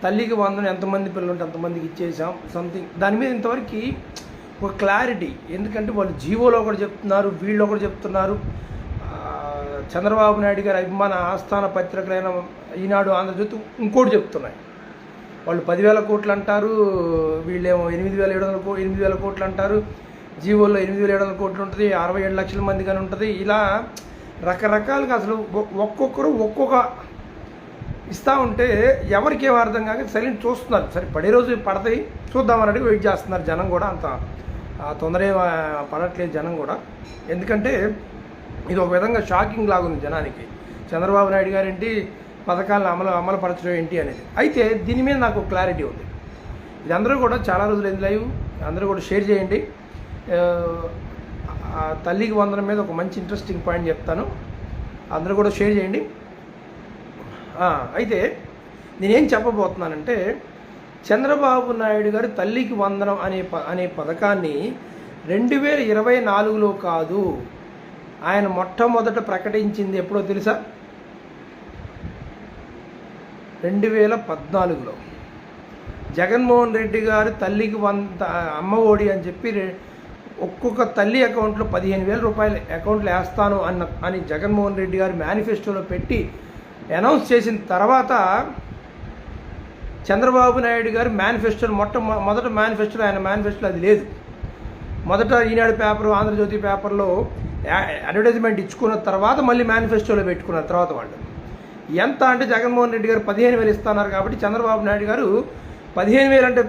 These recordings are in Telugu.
తల్లికి వందనం ఎంతమంది పిల్లలు ఉంటే అంతమందికి ఇచ్చేసాం సంథింగ్ దాని మీద ఇంతవరకు ఒక క్లారిటీ. ఎందుకంటే వాళ్ళు జీవోలో ఒకటి చెప్తున్నారు, వీళ్ళు ఒకటి చెప్తున్నారు. చంద్రబాబు నాయుడు గారి అభిమాన ఆస్థాన పత్రికలైన ఈనాడు, ఆంధ్రజ్యోతి ఇంకోటి చెప్తున్నాయి. వాళ్ళు 10,000 కోట్లు అంటారు, వీళ్ళేమో 8,000 కోట్లు అంటారు. జీవోలో 8,700 కోట్లు ఉంటుంది, 67 లక్షల మంది కానీ ఉంటుంది. ఇలా రకరకాలుగా అసలు ఒక్కొక్కరు ఒక్కొక్క ఇస్తూ ఉంటే ఎవరికి ఏం అర్థం కాక సైలెంట్ చూస్తున్నారు. సరే పడే రోజు పడతాయి చూద్దామని వెయిట్ చేస్తున్నారు జనం కూడా. అంత తొందర పడట్లేదు జనం కూడా. ఎందుకంటే ఇది ఒక విధంగా షాకింగ్ లాగుంది జనానికి. చంద్రబాబు నాయుడు గారు ఏంటి పథకాలను అమలుపరచడం ఏంటి అనేది. అయితే దీని మీద నాకు క్లారిటీ ఉంది. ఇది అందరూ కూడా చాలా రోజులు లైవ్ అందరూ కూడా షేర్ చేయండి. తల్లికి వందనం మీద ఒక మంచి ఇంట్రెస్టింగ్ పాయింట్ చెప్తాను, అందరూ కూడా షేర్ చేయండి. అయితే నేనేం చెప్పబోతున్నానంటే, చంద్రబాబు నాయుడు గారు తల్లికి వందనం అనే పథకాన్ని 2024లో కాదు, ఆయన మొట్టమొదట ప్రకటించింది ఎప్పుడో తెలుసా? 2014లో. జగన్మోహన్ రెడ్డి గారు తల్లికి అమ్మ ఒడి అని చెప్పి ఒక్కొక్క తల్లి అకౌంట్లో 15,000 రూపాయలు అకౌంట్లో వేస్తాను అని జగన్మోహన్ రెడ్డి గారు మేనిఫెస్టోలో పెట్టి అనౌన్స్ చేసిన తర్వాత చంద్రబాబు నాయుడు గారు మేనిఫెస్టోలో మొదట మేనిఫెస్టోలో ఆయన మేనిఫెస్టోలో అది లేదు. మొదట ఈనాడు పేపరు, ఆంధ్రజ్యోతి పేపర్లో అడ్వర్టైజ్మెంట్ ఇచ్చుకున్న తర్వాత మళ్ళీ మేనిఫెస్టోలో పెట్టుకున్నారు తర్వాత వాళ్ళు. ఎంత అంటే జగన్మోహన్ రెడ్డి గారు 15,000 ఇస్తున్నారు కాబట్టి చంద్రబాబు నాయుడు గారు 15,000 అంటే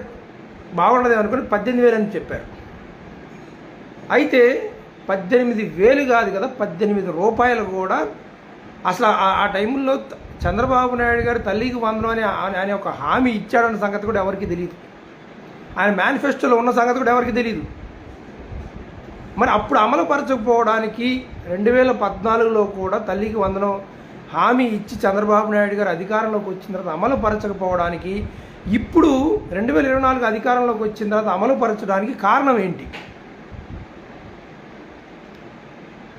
బాగుండదు అనుకుని 18,000 అని చెప్పారు. అయితే 18,000 కాదు కదా, 18 రూపాయలు కూడా అసలు ఆ టైంలో చంద్రబాబు నాయుడు గారు తల్లికి వందనం అనే ఒక హామీ ఇచ్చాడన్న సంగతి కూడా ఎవరికి తెలియదు. ఆయన మేనిఫెస్టోలో ఉన్న సంగతి కూడా ఎవరికి తెలియదు. మరి అప్పుడు అమలుపరచకపోవడానికి 2014లో కూడా తల్లికి వందనం హామీ ఇచ్చి చంద్రబాబు నాయుడు గారు అధికారంలోకి వచ్చిన తర్వాత అమలుపరచకపోవడానికి, ఇప్పుడు 2024 అధికారంలోకి వచ్చిన తర్వాత అమలుపరచడానికి కారణం ఏంటి?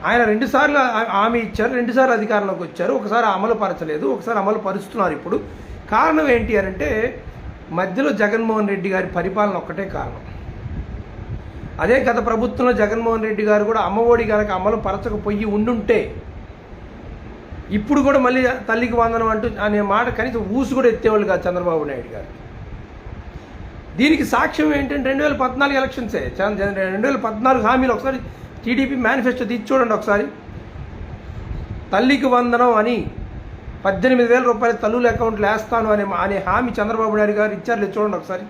ఆయన 2 సార్లు హామీ ఇచ్చారు, 2 సార్లు అధికారంలోకి వచ్చారు, ఒకసారి అమలు పరచలేదు, ఒకసారి అమలు పరుస్తున్నారు. ఇప్పుడు కారణం ఏంటి అని అంటే మధ్యలో జగన్మోహన్ రెడ్డి గారి పరిపాలన ఒక్కటే కారణం. అదే గత ప్రభుత్వంలో జగన్మోహన్ రెడ్డి గారు కూడా అమ్మఒడి కనుక అమలు పరచకపోయి ఉండుంటే ఇప్పుడు కూడా మళ్ళీ తల్లికి వందనం అంటూ అనే మాట కనీసం ఊసు కూడా ఎత్తేవాళ్ళు కాదు చంద్రబాబు నాయుడు గారు. దీనికి సాక్ష్యం ఏంటంటే 2014 ఎలక్షన్సే. 2014 హామీలు ఒకసారి టీడీపీ మేనిఫెస్టో తీసి చూడండి ఒకసారి. తల్లికి వందనం అని 18,000 రూపాయలు తల్లుల అకౌంట్లో వేస్తాను అనే హామీ చంద్రబాబు నాయుడు గారు ఇచ్చారు లేదు చూడండి ఒకసారి.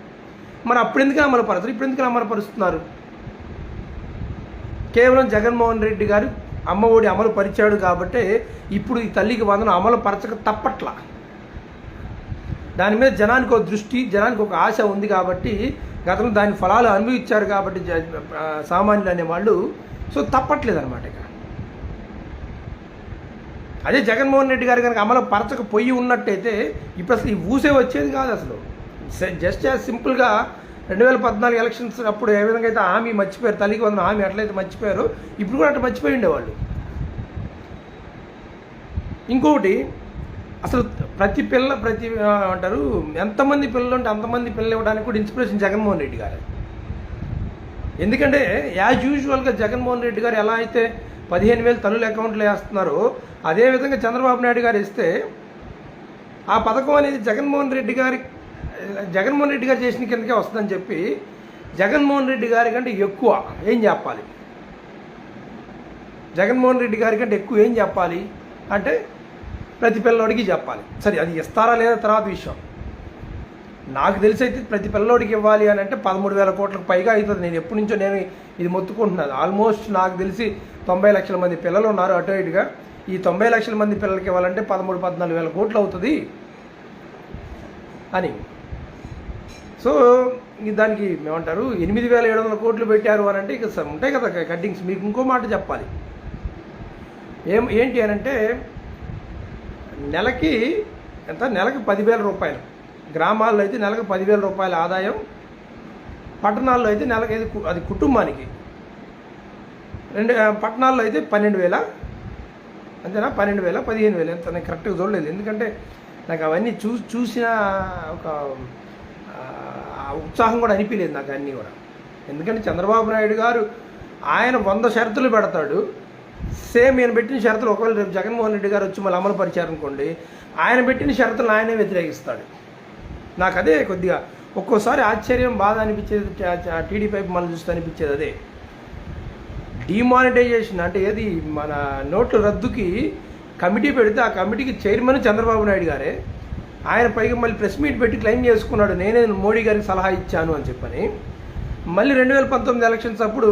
మరి అప్పుడు ఎందుకు అమలుపరచరు, ఇప్పుడు ఎందుకు అమలుపరుస్తున్నారు? కేవలం జగన్మోహన్ రెడ్డి గారు అమ్మ ఒడి అమలు పరిచాడు కాబట్టి ఇప్పుడు ఈ తల్లికి వందనం అమలు పరచక తప్పట్ల. దాని మీద జనానికి ఒక దృష్టి, జనానికి ఒక ఆశ ఉంది కాబట్టి గతంలో దాని ఫలాలు అనుభవించారు కాబట్టి సామాన్యులు అనేవాళ్ళు, సో తప్పట్లేదు అనమాట. ఇక అదే జగన్మోహన్ రెడ్డి గారు కనుక అమలు పరచకపోయి ఉన్నట్టయితే ఇప్పుడు అసలు ఈ ఊసే వచ్చేది కాదు. అసలు జస్ట్ యాజ్ సింపుల్గా 2014 ఎలక్షన్స్ అప్పుడు ఏ విధంగా అయితే హామీ మర్చిపోయారు, తల్లికి వందనం హామీ ఎట్లయితే మర్చిపోయారో ఇప్పుడు కూడా అట్లా మర్చిపోయి ఉండేవాళ్ళు. ఇంకొకటి, అసలు ప్రతి అంటారు ఎంతమంది పిల్లలు ఉంటే అంతమంది పిల్లలు ఇవ్వడానికి కూడా ఇన్స్పిరేషన్ జగన్మోహన్ రెడ్డి గారు. ఎందుకంటే యాజ్ యూజువల్గా జగన్మోహన్ రెడ్డి గారు ఎలా అయితే 15,000 తల్లుల అకౌంట్లో వేస్తున్నారో అదేవిధంగా చంద్రబాబు నాయుడు గారు ఇస్తే ఆ పథకం అనేది జగన్మోహన్ రెడ్డి గారు చేసిన కిందకే వస్తుందని చెప్పి జగన్మోహన్ రెడ్డి గారి కంటే ఎక్కువ ఏం చెప్పాలి, జగన్మోహన్ రెడ్డి గారి కంటే ఎక్కువ ఏం చెప్పాలి అంటే ప్రతి పిల్లోడికి చెప్పాలి. సరే అది ఇస్తారా లేదా తర్వాత విషయం. నాకు తెలిసి అయితే ప్రతి పిల్లోడికి ఇవ్వాలి అని అంటే 13,000 కోట్లకు పైగా అవుతుంది. నేను ఎప్పటి నుంచో ఇది మొత్తుకుంటున్నాను. ఆల్మోస్ట్ నాకు తెలిసి 90 లక్షల మంది పిల్లలు ఉన్నారు అటు ఇటుగా. ఈ 90 లక్షల మంది పిల్లలకి ఇవ్వాలంటే 13,000-14,000 కోట్లు అవుతుంది అని. సో దానికి ఏమంటారు 8,700 కోట్లు పెట్టారు అని అంటే ఇక ఉంటాయి కదా కట్టింగ్స్. మీకు ఇంకో మాట చెప్పాలి. ఏంటి అని అంటే నెలకి 10,000 రూపాయలు. గ్రామాల్లో అయితే నెలకు 10,000 రూపాయల ఆదాయం, పట్టణాల్లో అయితే నెలకి అది కుటుంబానికి. పట్టణాల్లో అయితే 12,000 అంతేనా, 12,000 15,000 ఎంత నేను కరెక్ట్గా చూడలేదు. ఎందుకంటే నాకు అవన్నీ చూసిన ఒక ఉత్సాహం కూడా అనిపించలేదు నాకు అన్నీ కూడా. ఎందుకంటే చంద్రబాబు నాయుడు గారు ఆయన 100 షరతులు పెడతాడు. సేమ్ ఈయన పెట్టిన షరతులు ఒకవేళ రేపు జగన్మోహన్ రెడ్డి గారు వచ్చి మళ్ళీ అమలు పరిచారనుకోండి, ఆయన పెట్టిన షరతులను ఆయనే వ్యతిరేకిస్తాడు. నాకు అదే కొద్దిగా ఒక్కోసారి ఆశ్చర్యం, బాధ అనిపించేది టీడీపీ వైపు మళ్ళీ చూస్తే అనిపించేది అదే. డిమానిటైజేషన్ అంటే ఏది, మన నోట్ల రద్దుకి కమిటీ పెడితే ఆ కమిటీకి చైర్మన్ చంద్రబాబు నాయుడు గారే. ఆయన పైగా మళ్ళీ ప్రెస్ మీట్ పెట్టి క్లెయిమ్ చేసుకున్నాడు, నేనే మోడీ గారికి సలహా ఇచ్చాను అని చెప్పని. మళ్ళీ 2019 ఎలక్షన్స్ అప్పుడు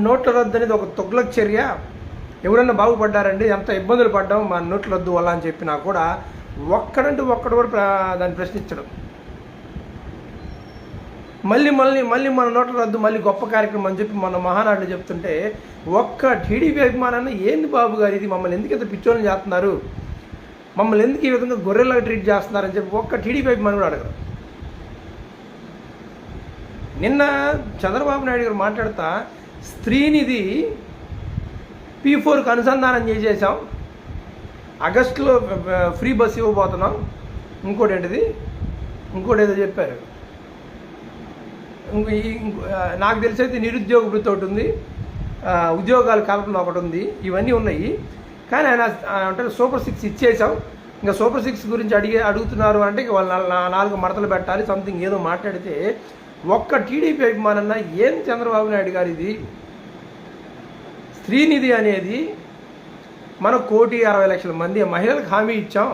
నోట్ల రద్దు అనేది ఒక తొగ్లక్ చర్య, ఎవరన్నా బాగుపడ్డారండి, ఎంత ఇబ్బందులు పడ్డాం మా నోట్ల రద్దు వల్ల అని చెప్పినా కూడా ఒక్కడంటే ఒక్కడు కూడా దాన్ని ప్రశ్నించడం. మళ్ళీ మన నోట్ల రద్దు మళ్ళీ గొప్ప కార్యక్రమం అని చెప్పి మన మహానాడులు చెప్తుంటే ఒక్క టీడీపీ అభిమానాన్ని ఏంది బాబు గారు ఇది, మమ్మల్ని ఎందుకు ఇంత పిచ్చోని చేస్తున్నారు, మమ్మల్ని ఎందుకు ఈ విధంగా గొర్రెలాగా ట్రీట్ చేస్తున్నారని చెప్పి ఒక్క టీడీపీ అభిమాని కూడా అడగరు. నిన్న చంద్రబాబు నాయుడు గారు మాట్లాడుతా స్త్రీనిధి P4కి అనుసంధానం చేసేసాం, ఆగస్టులో ఫ్రీ బస్ ఇవ్వబోతున్నాం, ఇంకోటి ఏదో చెప్పారు. నాకు తెలిసైతే నిరుద్యోగ వృత్తి ఒకటి ఉంది, ఉద్యోగాల కల్పన ఒకటి ఉంది, ఇవన్నీ ఉన్నాయి. కానీ ఆయన అంటే సూపర్ 6 ఇచ్చేసాం, ఇంకా సూపర్ 6 గురించి అడుగుతున్నారు అంటే ఇక వాళ్ళు 4 మడతలు పెట్టాలి సంథింగ్ ఏదో మాట్లాడితే ఒక్క టీడీపీ అభిమానన్నా ఏం చంద్రబాబు నాయుడు గారు ఇది. స్త్రీనిధి అనేది మనం 1,60,00,000 మంది మహిళలకు హామీ ఇచ్చాం.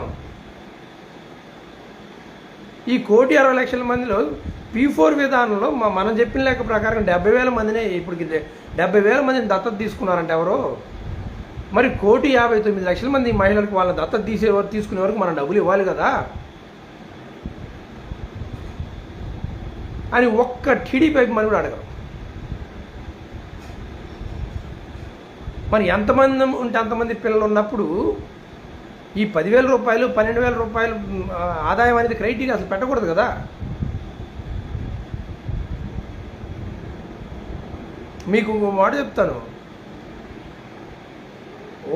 ఈ 1,60,00,000 మందిలో P4 విధానంలో మనం చెప్పిన లెక్క ప్రకారం 70,000 మందినే ఇప్పటికి 70,000 మందిని దత్తత తీసుకున్నారంటే ఎవరో. మరి 1,59,00,000 మంది మహిళలకు వాళ్ళ దత్తత తీసుకునే వరకు మనం డబ్బులు ఇవ్వాలి కదా అని ఒక్క టీడీపీ మనం కూడా అడగరు. మరి ఎంతమంది ఉంటే అంతమంది పిల్లలు ఉన్నప్పుడు ఈ 10,000 రూపాయలు 12,000 రూపాయలు ఆదాయం అనేది క్రైటీరియా అసలు పెట్టకూడదు కదా. మీకు మాట చెప్తాను,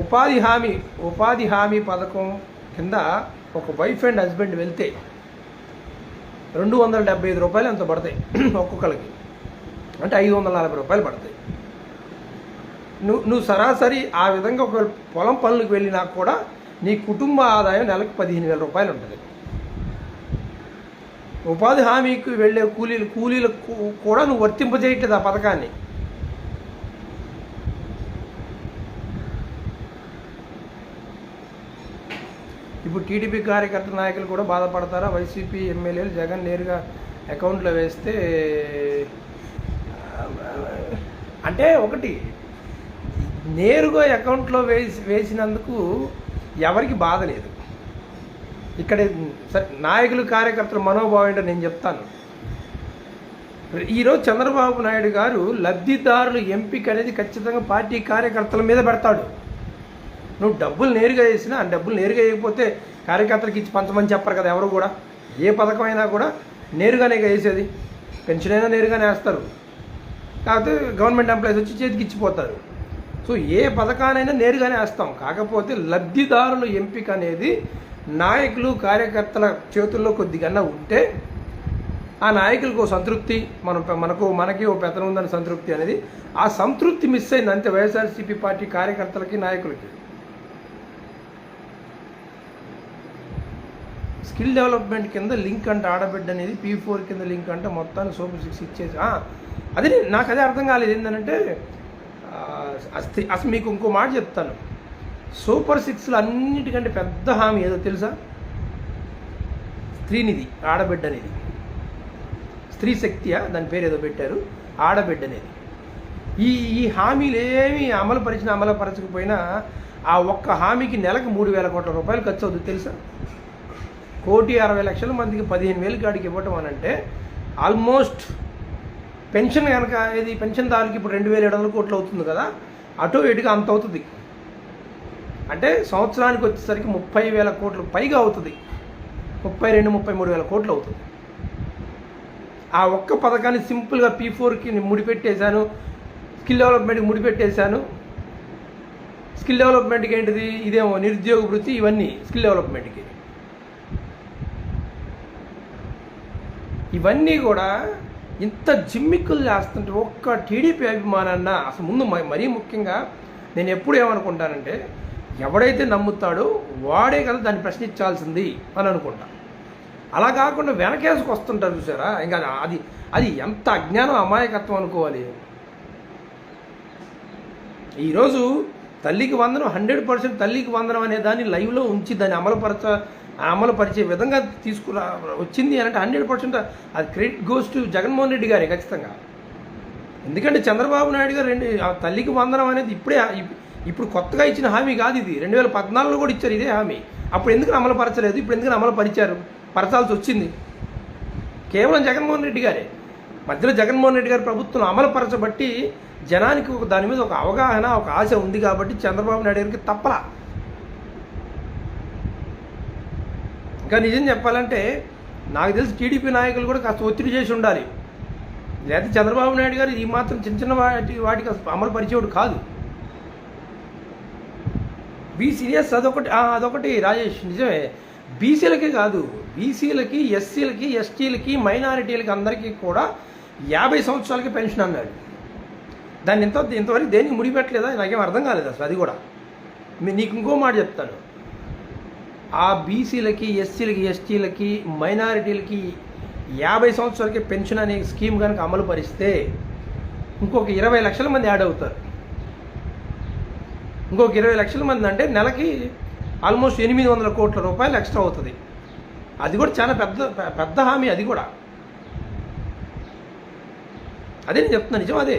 ఉపాధి హామీ పథకం కింద ఒక వైఫ్ అండ్ హస్బెండ్ వెళ్తే 275 రూపాయలు ఎంత పడతాయి ఒక్కొక్కరికి, అంటే 540 రూపాయలు పడతాయి. నువ్వు సరాసరి ఆ విధంగా ఒక పొలం పనులకు వెళ్ళినా కూడా నీ కుటుంబ ఆదాయం నెలకు 15,000 రూపాయలు ఉంటుంది. ఉపాధి హామీకి వెళ్ళే కూలీలకు కూడా నువ్వు వర్తింపజేయట్లేదు ఆ పథకాన్ని. ఇప్పుడు టీడీపీ కార్యకర్త నాయకులు కూడా బాధపడతారా, వైసీపీ ఎమ్మెల్యేలు జగన్ నేరుగా అకౌంట్లో వేస్తే అంటే ఒకటి నేరుగా అకౌంట్లో వేసినందుకు ఎవరికి బాధ లేదు. ఇక్కడ సరే నాయకులు కార్యకర్తల మనోభావం ఏంటో నేను చెప్తాను. ఈరోజు చంద్రబాబు నాయుడు గారు లబ్ధిదారులు ఎంపిక అనేది ఖచ్చితంగా పార్టీ కార్యకర్తల మీద పెడతాడు. నువ్వు డబ్బులు నేరుగా వేసినా ఆ డబ్బులు నేరుగా వేయకపోతే కార్యకర్తలకు ఇచ్చి పంచమని చెప్పరు కదా ఎవరు కూడా. ఏ పథకం అయినా కూడా నేరుగానే వేసేది, పెన్షన్ అయినా నేరుగానే వేస్తారు, కాకపోతే గవర్నమెంట్ ఎంప్లాయీస్ వచ్చి చేతికి ఇచ్చిపోతారు. సో ఏ పథకానైనా నేరుగానే వేస్తాం. కాకపోతే లబ్ధిదారుల ఎంపిక అనేది నాయకులు కార్యకర్తల చేతుల్లో కొద్దిగా ఉంటే ఆ నాయకులకు సంతృప్తి, మనకి ఓ పెత్తనం ఉందని సంతృప్తి అనేది, ఆ సంతృప్తి మిస్ అయింది అంతే వైఎస్ఆర్సీపీ పార్టీ కార్యకర్తలకి నాయకులకి. స్కిల్ డెవలప్మెంట్ కింద లింక్ అంటే ఆడబిడ్డ అనేది P4 కింద లింక్ అంటే మొత్తాన్ని సూపర్ 6 ఇచ్చేసి అదే నాకు అదే అర్థం కాలేదు. ఏంటంటే అసలు మీకు ఇంకో మాట చెప్తాను, సూపర్ 6లో అన్నిటికంటే పెద్ద హామీ ఏదో తెలుసా? స్త్రీనిధి, ఆడబిడ్డ అనేది. స్త్రీ శక్తియా దాని పేరు ఏదో పెట్టారు, ఆడబిడ్డ అనేది. ఈ హామీలు ఏమీ అమలుపరచకపోయినా ఆ ఒక్క హామీకి నెలకు 3,000 కోట్ల రూపాయలు ఖర్చు అవుతుంది తెలుసా? 1,60,00,000 మందికి 15,000 కాడికి ఇవ్వటం అని అంటే ఆల్మోస్ట్ పెన్షన్ కనుక ఇది పెన్షన్దారులకి ఇప్పుడు 2,700 కోట్లు అవుతుంది కదా, అటు ఇటుగా అంత అవుతుంది. అంటే సంవత్సరానికి వచ్చేసరికి 30,000 కోట్లు పైగా అవుతుంది, 32-33,000 కోట్లు అవుతుంది. ఆ ఒక్క పథకాన్ని సింపుల్గా P4కి ముడిపెట్టేశాను, స్కిల్ డెవలప్మెంట్కి ముడిపెట్టేశాను. స్కిల్ డెవలప్మెంట్కి ఏంటిది, ఇదేమో నిరుద్యోగ వృత్తి, ఇవన్నీ స్కిల్ డెవలప్మెంట్కి. ఇవన్నీ కూడా ఇంత జిమ్మిక్కులు చేస్తుంటే ఒక్క టీడీపీ అభిమానాన్న అసలు ముందు మరీ ముఖ్యంగా నేను ఎప్పుడు ఏమనుకుంటానంటే ఎవడైతే నమ్ముతాడో వాడే కదా దాన్ని ప్రశ్నించాల్సింది అని అనుకుంటా. అలా కాకుండా వెనకేసుకు వస్తుంటారు చూసారా, ఇంకా అది ఎంత అజ్ఞానం అమాయకత్వం అనుకోవాలి. ఈరోజు తల్లికి వందనం 100% తల్లికి వందనం అనే దాన్ని లైవ్లో ఉంచి దాన్ని అమలుపరిచే విధంగా వచ్చింది అని అంటే 100% అది credit goes to Jaganmohan Reddy గారే ఖచ్చితంగా. ఎందుకంటే చంద్రబాబు నాయుడు గారు తల్లికి వందనం అనేది ఇప్పుడు కొత్తగా ఇచ్చిన హామీ కాదు, ఇది 2014లో కూడా ఇచ్చారు ఇదే హామీ. అప్పుడు ఎందుకు అమలుపరచలేదు, ఇప్పుడు ఎందుకు అమలుపరిచారు, పరచాల్సి వచ్చింది కేవలం జగన్మోహన్ రెడ్డి గారే. మధ్యలో జగన్మోహన్ రెడ్డి గారి ప్రభుత్వం అమలుపరచబట్టి జనానికి దాని మీద ఒక అవగాహన, ఒక ఆశ ఉంది కాబట్టి చంద్రబాబు నాయుడు గారికి తప్పలా. ఇంకా నిజం చెప్పాలంటే నాకు తెలిసి టీడీపీ నాయకులు కూడా కాస్త ఒత్తిడి చేసి ఉండాలి, లేకపోతే చంద్రబాబు నాయుడు గారు ఈ మాత్రం చిన్న వాటికి అమలు పరిచేవాడు కాదు. బీసీఎస్ అదొకటి రాజేష్ నిజమే, బీసీలకే కాదు, బీసీలకి, ఎస్సీలకి, ఎస్టీలకి, మైనారిటీలకి అందరికీ కూడా 50 సంవత్సరాలకి పెన్షన్ అన్నాడు. దాన్ని ఇంతవరకు దేనికి ముడిపెట్టలేదా, నాకేం అర్థం కాలేదు అసలు. అది కూడా నీకు ఇంకో మాట చెప్తాను, ఆ బీసీలకి, ఎస్సీలకి, ఎస్టీలకి, మైనారిటీలకి 50 సంవత్సరాలకి పెన్షన్ అనే స్కీమ్ కనుక అమలు పరిస్తే ఇంకొక 20 లక్షల మంది యాడ్ అవుతారు. ఇంకొక 20 లక్షల మంది అంటే నెలకి ఆల్మోస్ట్ 800 కోట్ల రూపాయలు ఎక్స్ట్రా అవుతుంది. అది కూడా చాలా పెద్ద హామీ. అది కూడా అదే నేను చెప్తున్నాను, నిజం అదే.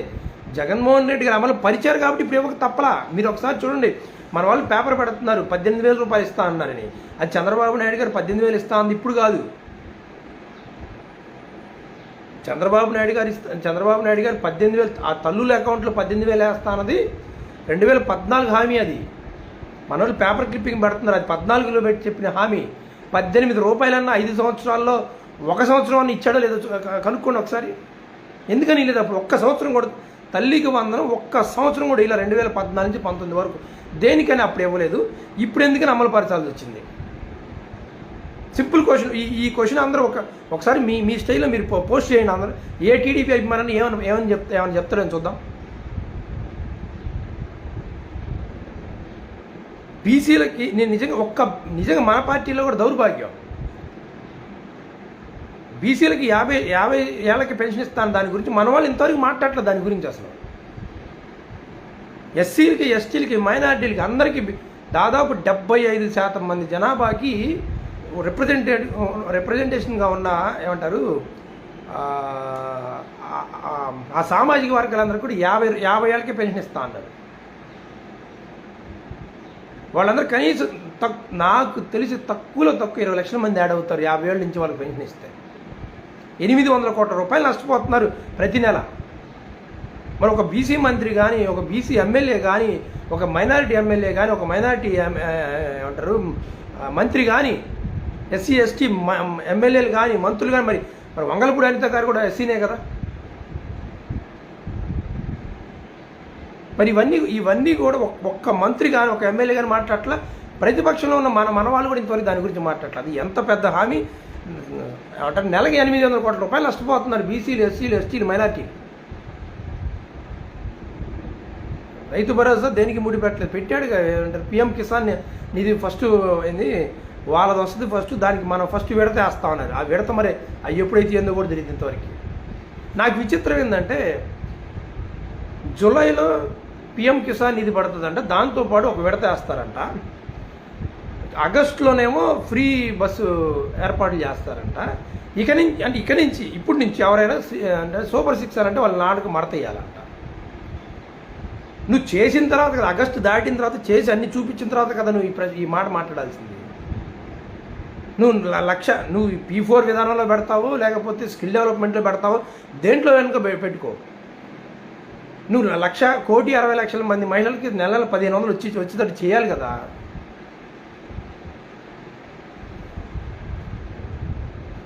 జగన్మోహన్ రెడ్డి గారు అమలు పరిచారు కాబట్టి ఇప్పుడు ఇవ్వక తప్పలా. మీరు ఒకసారి చూడండి, మన వాళ్ళు పేపర్ పెడుతున్నారు 18,000 రూపాయలు ఇస్తా అన్నారని. అది చంద్రబాబు నాయుడు గారు 18,000 ఇస్తా అంది ఇప్పుడు కాదు. చంద్రబాబు నాయుడు గారు 18,000 ఆ తల్లుల అకౌంట్లో 18,000 వేస్తా అన్నది 2014 హామీ. అది మన వాళ్ళు పేపర్ క్లిప్పింగ్ పెడుతున్నారు, అది 14లో పెట్టి చెప్పిన హామీ. 18 రూపాయలన్నా 5 సంవత్సరాల్లో 1 సంవత్సరం అన్న ఇచ్చాడో లేదో కనుక్కోండి ఒకసారి. ఎందుకని లేదు అప్పుడు ఒక్క సంవత్సరం కూడా తల్లికి వందనం ఒక్క సంవత్సరం కూడా ఇలా 2014 నుంచి 19 వరకు దేనికని అప్పుడు ఇవ్వలేదు, ఇప్పుడు ఎందుకని అమలు పరచాల్సి వచ్చింది? Simple question. ఈ క్వశ్చన్ అందరూ ఒకసారి మీ స్టైల్లో మీరు పోస్ట్ చేయండి. అందరూ ఏ టీడీపీ అభిమానాన్ని ఏమని చెప్తారని చూద్దాం. బీసీలకి నేను నిజంగా మన పార్టీలో కూడా దౌర్భాగ్యం. బీసీలకి 50 ఏళ్ళకి పెన్షన్ ఇస్తాను దాని గురించి మన వాళ్ళు ఇంతవరకు మాట్లాడలేదు దాని గురించి అసలు. ఎస్సీలకి, ఎస్టీలకి, మైనారిటీలకి దాదాపు 75% మంది జనాభాకి రిప్రజెంటేషన్గా ఉన్న ఏమంటారు ఆ సామాజిక వర్గాలందరూ కూడా 50 ఏళ్ళకి పెన్షన్ ఇస్తా అన్నారు. వాళ్ళందరూ కనీసం నాకు తెలిసి తక్కువ 20 లక్షల మంది యాడ్ అవుతారు 50 ఏళ్ళ నుంచి వాళ్ళకి పెన్షన్ ఇస్తే. 800 కోట్ల రూపాయలు నష్టపోతున్నారు ప్రతి నెల. మరి ఒక బీసీ మంత్రి కానీ, ఒక బీసీ ఎమ్మెల్యే కానీ, ఒక మైనారిటీ ఎమ్మెల్యే కానీ, ఒక మైనారిటీ ఏమంటారు మంత్రి కానీ, ఎస్సీ ఎస్టీ ఎమ్మెల్యేలు కానీ, మంత్రులు కానీ, మరి వంగలపూడి అనిత గారు కూడా ఎస్సీనే కదా. మరి ఇవన్నీ కూడా ఒక్క మంత్రి కానీ, ఒక ఎమ్మెల్యే కానీ మాట్లాడట్లా. ప్రతిపక్షంలో ఉన్న మన వాళ్ళు కూడా ఇంతవరకు దాని గురించి మాట్లాడట్లా. అది ఎంత పెద్ద హామీ ఏమంటారు, నెలకి 800 కోట్ల రూపాయలు నష్టపోతున్నారు బీసీలు, ఎస్సీలు, ఎస్టీలు, మైనార్టీలు. రైతు భరోసా దేనికి ముడిపెట్టలేదు, పెట్టాడు ఏమంటారు పిఎం కిసాన్ నిధి ఫస్ట్ ఏంది వాళ్ళది వస్తుంది ఫస్ట్, దానికి మనం ఫస్ట్ విడత వేస్తా ఉన్నారు. ఆ విడత మరి అవి ఎప్పుడైతే ఏందో కూడా తెలియదు ఇంతవరకు. నాకు విచిత్రం ఏంటంటే జూలైలో పిఎం కిసాన్ నిధి పడుతుందంట, దాంతోపాటు ఒక విడత వేస్తారంట. ఆగస్టులోనేమో ఫ్రీ బస్సు ఏర్పాట్లు చేస్తారంట. ఇప్పటి నుంచి ఎవరైనా అంటే సూపర్ 6 అంటే వాళ్ళ నాన్నకు మడత వేయాలంట. నువ్వు చేసిన తర్వాత కదా, ఆగస్టు దాటిన తర్వాత చేసి అన్ని చూపించిన తర్వాత కదా నువ్వు ఈ మాట మాట్లాడాల్సింది. నువ్వు P4 విధానంలో పెడతావు, లేకపోతే స్కిల్ డెవలప్మెంట్లో పెడతావు, దేంట్లో వెనుక పెట్టుకో. నువ్వు 1,60,60,000 మంది మహిళలకి నెలల 1,500 వచ్చేటట్టు చేయాలి కదా.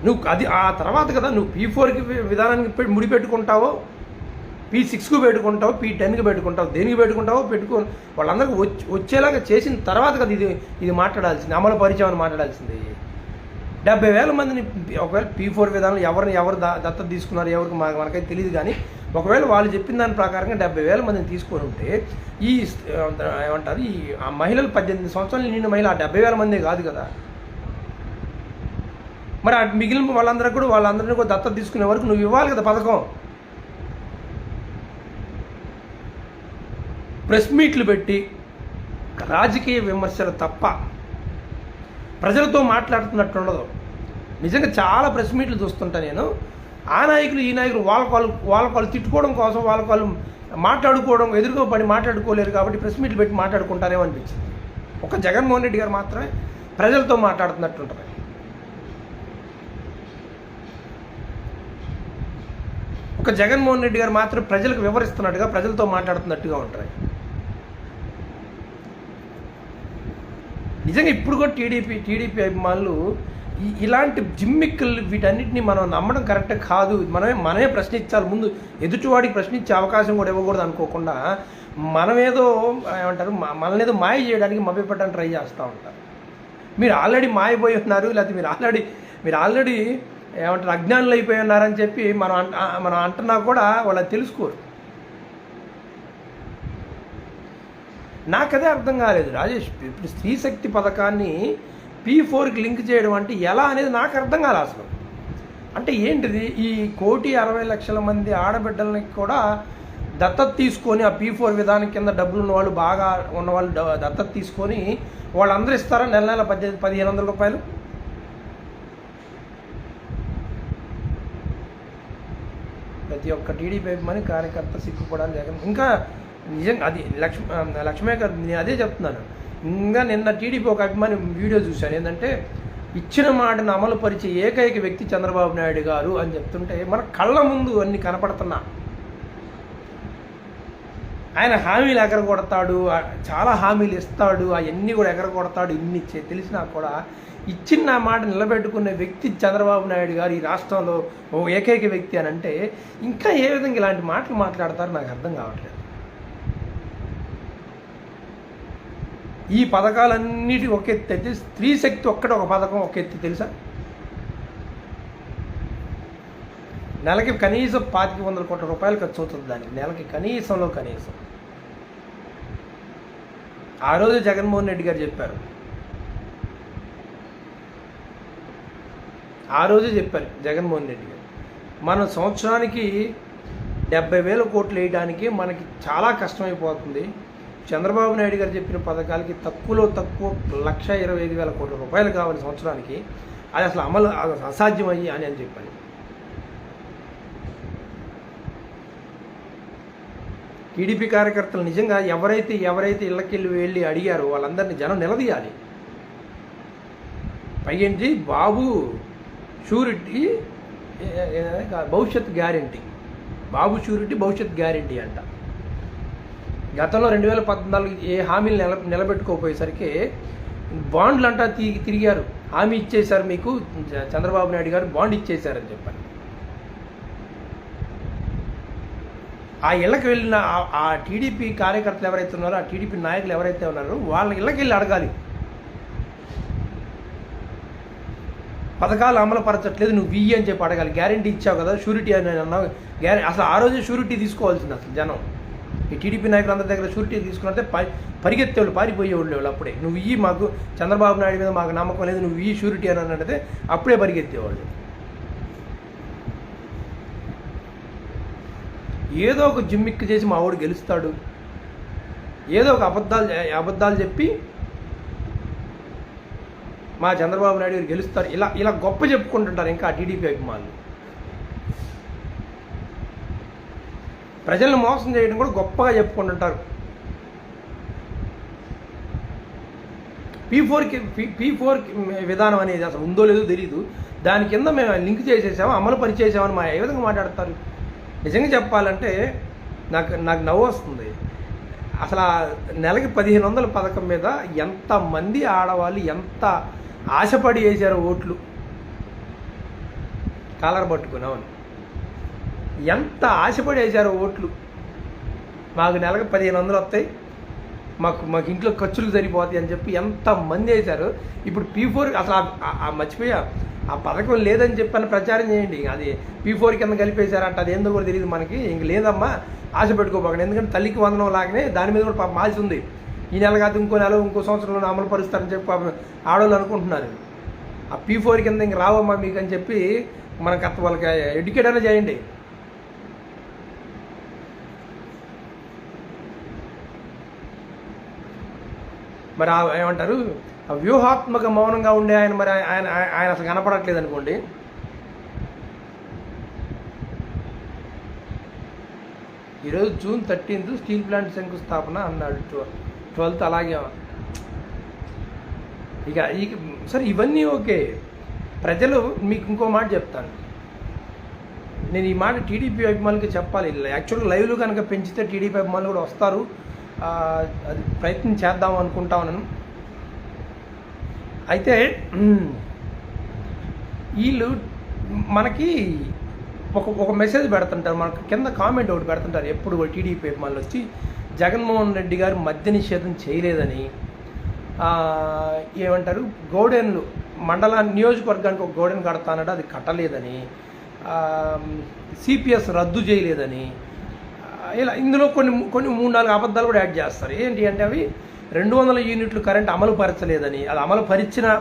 నువ్వు అది ఆ తర్వాత కదా నువ్వు P4కి విధానానికి ముడిపెట్టుకుంటావో, P6కు పెట్టుకుంటావు, P10కి పెట్టుకుంటావు, దేనికి పెట్టుకుంటావో వాళ్ళందరికీ వచ్చేలాగా చేసిన తర్వాత కదా ఇది మాట్లాడాల్సింది, అమలు పరిచయం అని మాట్లాడాల్సింది. 70,000 మందిని ఒకవేళ P4 విధానంలో ఎవరు దత్తత తీసుకున్నారు ఎవరికి మనకైతే తెలియదు, కానీ ఒకవేళ వాళ్ళు చెప్పిన దాని ప్రకారంగా 70,000 మందిని తీసుకొని ఉంటే ఈ ఏమంటారు ఈ మహిళలు 18 సంవత్సరాలు నిండిన మహిళ ఆ 70,000 మందే కాదు కదా. మరి ఆ మిగిలిన వాళ్ళందరినీ కూడా దత్తత తీసుకునే వరకు నువ్వు ఇవ్వాలి కదా పథకం. ప్రెస్ మీట్లు పెట్టి రాజకీయ విమర్శలు తప్ప ప్రజలతో మాట్లాడుతున్నట్టు ఉండదు. నిజంగా చాలా ప్రెస్ మీట్లు చూస్తుంటా నేను. ఆ నాయకులు ఈ నాయకులు వాళ్ళ తిట్టుకోవడం కోసం వాళ్ళు మాట్లాడుకోవడం, ఎదురుగా పడి మాట్లాడుకోలేరు కాబట్టి ప్రెస్ మీట్లు పెట్టి మాట్లాడుకుంటారేమో అనిపించింది. ఒక జగన్మోహన్ రెడ్డి గారు మాత్రమే ప్రజలతో మాట్లాడుతున్నట్టు ఉంటుంది. ఒక జగన్మోహన్ రెడ్డి గారు మాత్రం ప్రజలకు వివరిస్తున్నట్టుగా ప్రజలతో మాట్లాడుతున్నట్టుగా ఉంటాయి. నిజంగా ఇప్పుడు కూడా టీడీపీ అభిమానులు ఇలాంటి జిమ్మిక్కులు వీటన్నిటిని మనం నమ్మడం కరెక్ట్ కాదు. మనమే ప్రశ్నించాలి. ముందు ఎదుటివాడికి ప్రశ్నించే అవకాశం కూడా ఇవ్వకూడదు అనుకోకుండా మనమేదో ఏమంటారు మనల్ని ఏదో మాయ చేయడానికి మభ్యపెట్టడానికి ట్రై చేస్తూ ఉంటారు. మీరు ఆల్రెడీ మాయపోయి ఉన్నారు, లేకపోతే మీరు ఆల్రెడీ ఏమంటారు అజ్ఞానులు అయిపోయి ఉన్నారని చెప్పి మనం అంటున్నా కూడా వాళ్ళని తెలుసుకోరు. నాకదే అర్థం కాలేదు రాజేష్. ఇప్పుడు స్త్రీ శక్తి పథకాన్ని P4కి లింక్ చేయడం అంటే ఎలా అనేది నాకు అర్థం కాలేదు అసలు. అంటే ఏంటిది, ఈ 1,60,00,000 మంది ఆడబిడ్డలని కూడా దత్తత తీసుకొని ఆ P4 విధానం కింద డబ్బులు ఉన్నవాళ్ళు బాగా ఉన్నవాళ్ళు దత్తత తీసుకొని వాళ్ళందరూ ఇస్తారా నెల 1,500 రూపాయలు? ప్రతి ఒక్క టీడీపీ అభిమాని కార్యకర్త సిగ్గుపడాలి జగన్. ఇంకా నిజంగా అది లక్ష్మీ గారు నేను అదే చెప్తున్నాను. ఇంకా నిన్న టీడీపీ ఒక అభిమాని వీడియో చూశాను. ఏంటంటే ఇచ్చిన మాటను అమలు పరిచే ఏకైక వ్యక్తి చంద్రబాబు నాయుడు గారు అని చెప్తుంటే మన కళ్ళ ముందు అన్ని కనపడుతున్నా. ఆయన హామీలు ఎగరగొడతాడు, చాలా హామీలు ఇస్తాడు, అవన్నీ కూడా ఎగరగొడతాడు. ఇన్ని తెలిసినా కూడా ఇచ్చిన మాట నిలబెట్టుకునే వ్యక్తి చంద్రబాబు నాయుడు గారు ఈ రాష్ట్రంలో ఓ ఏకైక వ్యక్తి అని అంటే ఇంకా ఏ విధంగా ఇలాంటి మాటలు మాట్లాడతారో నాకు అర్థం కావట్లేదు. ఈ పథకాలన్నిటి ఒక ఎత్తి అయితే స్త్రీ శక్తి ఒక్కటి ఒక పథకం ఒక ఎత్తి తెలుసా? నెలకి కనీసం 2,500 కోట్ల రూపాయలు ఖర్చు అవుతుంది దానికి, నెలకి కనీసం. ఆ రోజు జగన్మోహన్ రెడ్డి గారు చెప్పారు, జగన్మోహన్ రెడ్డి గారు మనం సంవత్సరానికి 70,000 కోట్లు వేయడానికి మనకి చాలా కష్టమైపోతుంది. చంద్రబాబు నాయుడు గారు చెప్పిన పథకాలకి తక్కువ 1,25,000 కోట్ల రూపాయలు కావాలి సంవత్సరానికి. అది అసలు అమలు అసాధ్యం అని చెప్పాను. టీడీపీ కార్యకర్తలు నిజంగా ఎవరైతే ఇళ్ళకెళ్ళి వెళ్ళి అడిగారో వాళ్ళందరినీ జనం నిలదీయాలి. పైకి బాబు షూరిటీ భవిష్యత్ గ్యారంటీ, బాబు షూరిటీ భవిష్యత్ గ్యారంటీ అంట. గతంలో 2014 ఏ హామీలు నిలబెట్టుకోపోయేసరికి బాండ్లు అంటా తిరిగారు. హామీ ఇచ్చేశారు, మీకు చంద్రబాబు నాయుడు గారు బాండ్ ఇచ్చేశారని చెప్పారు. ఆ ఇళ్ళకి వెళ్ళిన ఆ టీడీపీ కార్యకర్తలు ఎవరైతే ఉన్నారో, ఆ టీడీపీ నాయకులు ఎవరైతే ఉన్నారో వాళ్ళ ఇళ్ళకి వెళ్ళి అడగాలి, పథకాలు అమలుపరచట్లేదు నువ్వు ఇయ్యి అని చెప్పి అడగాలి. గ్యారంటీ ఇచ్చావు కదా, షూరిటీ అని అన్నావు, అసలు ఆ రోజే షూరిటీ తీసుకోవాల్సింది. అసలు జనం ఈ టీడీపీ నాయకులందరి దగ్గర షూరిటీ తీసుకున్నట్టే పరిగెత్తేవాళ్ళు, పారిపోయేవాళ్ళు. అప్పుడే నువ్వు ఇయ్యి, మాకు చంద్రబాబు నాయుడు మీద మాకు నమ్మకం లేదు, నువ్వు ఈ షూరిటీ అని అన్నట్టే అప్పుడే పరిగెత్తేవాళ్ళు. ఏదో ఒక జిమ్మిక్కు చేసి మా వాడు గెలుస్తాడు, ఏదో ఒక అబద్ధాలు చెప్పి మా చంద్రబాబు నాయుడు గారు గెలుస్తారు, ఇలా గొప్ప చెప్పుకుంటుంటారు. ఇంకా టీడీపీ అభిమానులు ప్రజలను మోసం చేయడం కూడా గొప్పగా చెప్పుకుంటుంటారు. P4 విధానం అనేది అసలు ఉందో లేదో తెలియదు, దాని కింద మేము లింక్ చేసేసాము, అమలు పరిచేసామని ఏ విధంగా మాట్లాడతారు? నిజంగా చెప్పాలంటే నాకు నవ్వు వస్తుంది. అసలు నెలకి 1,500 పథకం మీద ఎంతమంది ఆడవాళ్ళు ఎంత ఆశపడి వేశారు ఓట్లు, కాలర్ పట్టుకున్నామని ఎంత ఆశపడి వేశారు ఓట్లు. మాకు నెలకు 1,500 వస్తాయి, మాకు ఇంట్లో ఖర్చులు సరిపోతాయి అని చెప్పి ఎంతమంది వేశారు. ఇప్పుడు P4 అసలు మర్చిపోయా, ఆ పథకం లేదని చెప్పని ప్రచారం చేయండి. అది P4 కింద కలిపేశారంట, అది ఏందో కూడా తెలియదు మనకి. ఇంక లేదమ్మా, ఆశ పెట్టుకోబాకండి. ఎందుకంటే తల్లికి వందనం లాగానే దాని మీద కూడా పాపం ఆశ ఉంది. ఈ నెల కాదు ఇంకో నెల ఇంకో సంవత్సరంలో అమలు పరుస్తారని చెప్పి పాపం ఆడవాళ్ళు అనుకుంటున్నారు. ఆ P4 కింద ఇంక రావమ్మా మీకు అని చెప్పి మనకు వాళ్ళకి ఎడ్యుకేట్ అయినా చేయండి. మరి ఏమంటారు, ఆ వ్యూహాత్మక మౌనంగా ఉండే ఆయన, మరి ఆయన అసలు కనపడట్లేదు అనుకోండి. ఈరోజు June 13 స్టీల్ ప్లాంట్ శంకుస్థాపన అన్నాడు, 12th అలాగే. ఇక సరే ఇవన్నీ ఓకే. ప్రజలు మీకు ఇంకో మాట చెప్తాను. నేను ఈ మాట టీడీపీ అభిమానులకి చెప్పాలి. యాక్చువల్గా లైవ్లు కనుక పెంచితే టీడీపీ అభిమానులు కూడా వస్తారు. అది ప్రయత్నం చేద్దాం అనుకుంటా ఉన్నాను. అయితే వీళ్ళు మనకి ఒక మెసేజ్ పెడుతుంటారు, మనకు కింద కామెంట్ ఒకటి పెడుతుంటారు ఎప్పుడు టీడీపీ అభిమానులు వచ్చి, జగన్మోహన్ రెడ్డి గారు మద్య నిషేధం చేయలేదని, ఏమంటారు గోడెన్లు నియోజకవర్గానికి ఒక గోడెన్ కడతానట, అది కట్టలేదని, సిపిఎస్ రద్దు చేయలేదని, ఇలా ఇందులో కొన్ని 3-4 అబద్ధాలు కూడా యాడ్ చేస్తారు. ఏంటి అంటే అవి 200 యూనిట్లు కరెంట్ అమలు పరచలేదని, అది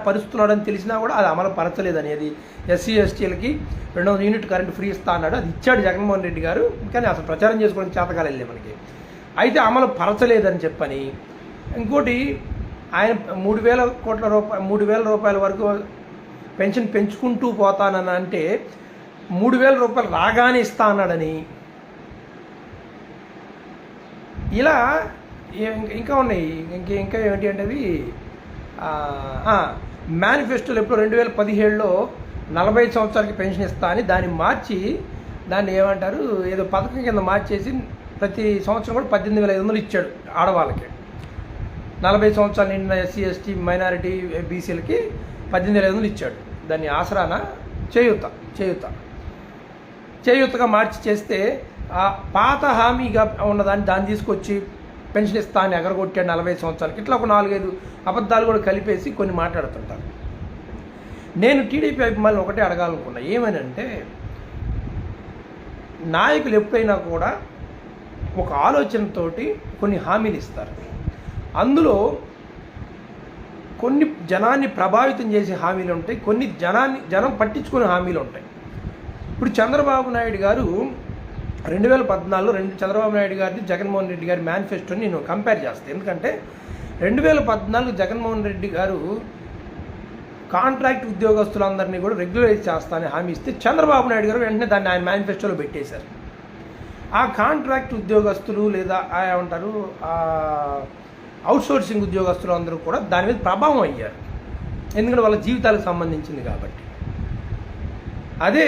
పరుస్తున్నాడని తెలిసినా కూడా అది అమలు పరచలేదని, అది SC STలకి 200 యూనిట్ కరెంట్ ఫ్రీ ఇస్తా అన్నాడు, అది ఇచ్చాడు జగన్మోహన్ రెడ్డి గారు, కానీ అసలు ప్రచారం చేసుకోవడం చేతకాలే మనకి. అయితే అమలు పరచలేదని చెప్పని, ఇంకోటి ఆయన 3,000 రూపాయల వరకు పెన్షన్ పెంచుకుంటూ పోతానని అంటే 3,000 రూపాయలు రాగానే ఇస్తా అన్నాడని, ఇలా ఇంకా ఉన్నాయి. ఇంకా ఏంటి అంటే అవి మేనిఫెస్టోలో ఎప్పుడు 2017లో 45 సంవత్సరాలకి పెన్షన్ ఇస్తా అని దాన్ని ఏమంటారు ఏదో పథకం కింద మార్చేసి ప్రతి సంవత్సరం కూడా 18,500 ఇచ్చాడు ఆడవాళ్ళకి. 40 సంవత్సరాలు నిండిన SC ST మైనారిటీ BCలకి 18,500 ఇచ్చాడు. దాన్ని ఆసరాన చేయూతగా మార్చి చేస్తే పాత హామీగా దాన్ని తీసుకొచ్చి పెన్షన్ ఇస్తా అని ఎగరగొట్టాడు 40 సంవత్సరాలకి. ఇట్లా ఒక 4-5 అబద్ధాలు కూడా కలిపేసి కొన్ని మాట్లాడుతుంటారు. నేను టీడీపీ అభిమానులు ఒకటే అడగాలనుకున్నా, ఏమని అంటే, నాయకులు ఎప్పుడైనా కూడా ఒక ఆలోచనతోటి కొన్ని హామీలు ఇస్తారు. అందులో కొన్ని జనాన్ని ప్రభావితం చేసే హామీలు ఉంటాయి, కొన్ని జనం పట్టించుకునే హామీలు ఉంటాయి. ఇప్పుడు చంద్రబాబు నాయుడు గారు 2014లో చంద్రబాబు నాయుడు గారిని జగన్మోహన్ రెడ్డి గారి మేనిఫెస్టోని నేను కంపేర్ చేస్తాను. ఎందుకంటే 2014 జగన్మోహన్ రెడ్డి గారు కాంట్రాక్ట్ ఉద్యోగస్తులందరినీ కూడా రెగ్యులరైజ్ చేస్తానని హామీ ఇస్తే, చంద్రబాబు నాయుడు గారు వెంటనే దాన్ని ఆయన మేనిఫెస్టోలో పెట్టేశారు. ఆ కాంట్రాక్ట్ ఉద్యోగస్తులు లేదా ఏమంటారు అవుట్సోర్సింగ్ ఉద్యోగస్తులు అందరూ కూడా దాని మీద ప్రభావం అయ్యారు, ఎందుకంటే వాళ్ళ జీవితాలకు సంబంధించింది కాబట్టి. అదే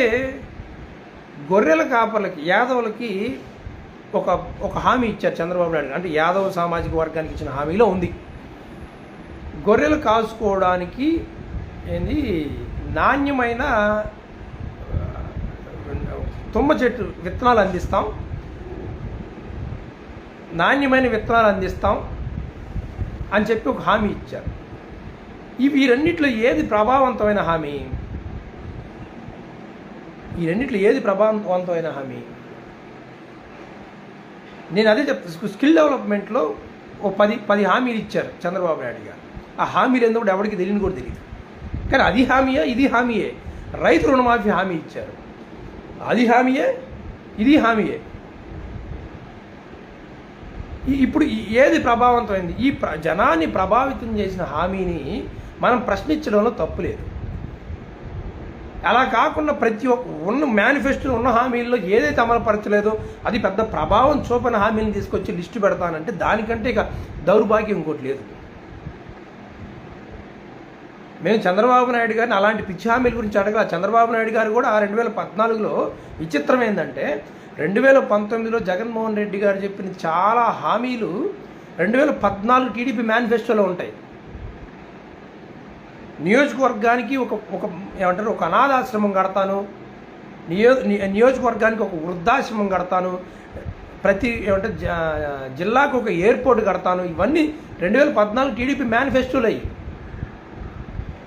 గొర్రెల కాపర్లకి, యాదవులకి ఒక హామీ ఇచ్చారు చంద్రబాబు నాయుడు, అంటే యాదవ సామాజిక వర్గానికి ఇచ్చిన హామీలో ఉంది, గొర్రెలు కాసుకోవడానికి నాణ్యమైన తుమ్మ చెట్టు విత్తనాలు అందిస్తాం, అని చెప్పి ఒక హామీ ఇచ్చారు. ఈ రెండిట్లో ఏది ప్రభావవంతమైన హామీ? నేను అదే చెప్తాను. స్కిల్ డెవలప్మెంట్లో ఓ 10 హామీలు ఇచ్చారు చంద్రబాబు నాయుడు గారు. ఆ హామీలు ఎందుకు ఎవరికి తెలియని కూడా తెలియదు, కానీ అది హామీయే ఇది హామీయే. రైతు రుణమాఫీ హామీ ఇచ్చారు, అది హామీయే ఇది హామీయే. ఇప్పుడు ఏది ప్రభావవంతమైంది? జనాన్ని ప్రభావితం చేసిన హామీని మనం ప్రశ్నించడంలో తప్పు లేదు. అలా కాకుండా ప్రతి ఒక్క మేనిఫెస్టోలో ఉన్న హామీల్లో ఏదైతే అమలుపరచలేదో అది పెద్ద ప్రభావం చూపని హామీని తీసుకొచ్చి లిస్టు పెడతానంటే దానికంటే ఇక దౌర్భాగ్యం ఇంకోటి లేదు. మేము చంద్రబాబు నాయుడు గారిని అలాంటి పిచ్చి హామీల గురించి అడగల. చంద్రబాబు నాయుడు గారు కూడా 2014లో విచిత్రం ఏంటంటే 2019లో జగన్మోహన్ రెడ్డి గారు చెప్పిన చాలా హామీలు 2014 టీడీపీ మేనిఫెస్టోలో ఉంటాయి. నియోజకవర్గానికి ఏమంటారు ఒక అనాథాశ్రమం కడతాను, నియోజకవర్గానికి ఒక వృద్ధాశ్రమం కడతాను, ప్రతి జిల్లాకు ఒక ఎయిర్పోర్ట్ కడతాను. ఇవన్నీ 2014 టీడీపీ మేనిఫెస్టోలో అయ్యి.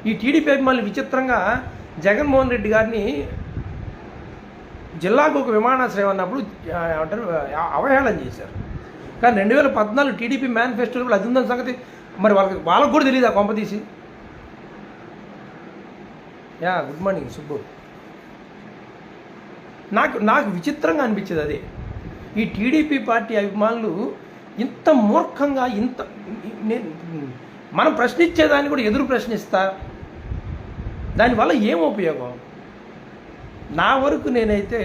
ఈ టీడీపీ అభిమానులు విచిత్రంగా జగన్మోహన్ రెడ్డి గారిని జిల్లాకు ఒక విమానాశ్రయం అన్నప్పుడు ఏమంటారు అవహేళన చేశారు. కానీ 2014 టీడీపీ మేనిఫెస్టోలో కూడా అది ఉందని సంగతి మరి వాళ్ళకు కూడా తెలియదు ఆ కొంపతీసి. Good morning Subbu. నాకు విచిత్రంగా అనిపించేది అదే, ఈ టీడీపీ పార్టీ అభిమానులు ఇంత మూర్ఖంగా మనం ప్రశ్నించేదాన్ని కూడా ఎదురు ప్రశ్నిస్తా, దానివల్ల ఏం ఉపయోగం? నా వరకు నేనైతే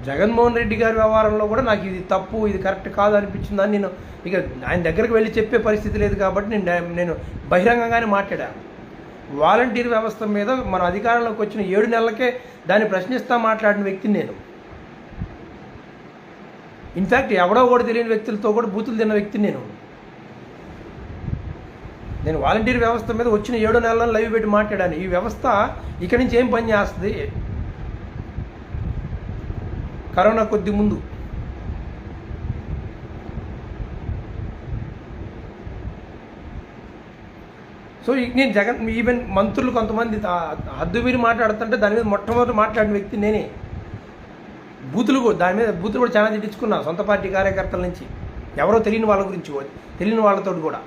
జగన్మోహన్ రెడ్డి గారి వ్యవహారంలో కూడా నాకు ఇది తప్పు, ఇది కరెక్ట్ కాదు అనిపించిందని నేను ఇక ఆయన దగ్గరకు వెళ్ళి చెప్పే పరిస్థితి లేదు కాబట్టి నేను బహిరంగంగానే మాట్లాడాను. వాలంటీర్ వ్యవస్థ మీద మన అధికారంలోకి వచ్చిన 7 నెలలకే దాన్ని ప్రశ్నిస్తా మాట్లాడిన వ్యక్తిని నేను. ఇన్ఫ్యాక్ట్ ఎవడో కూడా తెలియని వ్యక్తులతో కూడా బూతులు తిన్న వ్యక్తిని నేను వాలంటీర్ వ్యవస్థ మీద వచ్చిన 7 నెలలను లైవ్ పెట్టి మాట్లాడాను. ఈ వ్యవస్థ ఇక్కడి నుంచి ఏం పని చేస్తుంది? కరోనా కొద్ది ముందు సో నేను ఈవెన్ మంత్రులు కొంతమంది హద్దు మీరి మాట్లాడుతుంటే దాని మీద మొట్టమొదటి మాట్లాడిన వ్యక్తి నేనే. బూతులు కూడా చాలా తిట్టించుకున్నా సొంత పార్టీ కార్యకర్తల నుంచి, ఎవరో తెలియని వాళ్ళ గురించి, తెలియని వాళ్ళతో కూడా.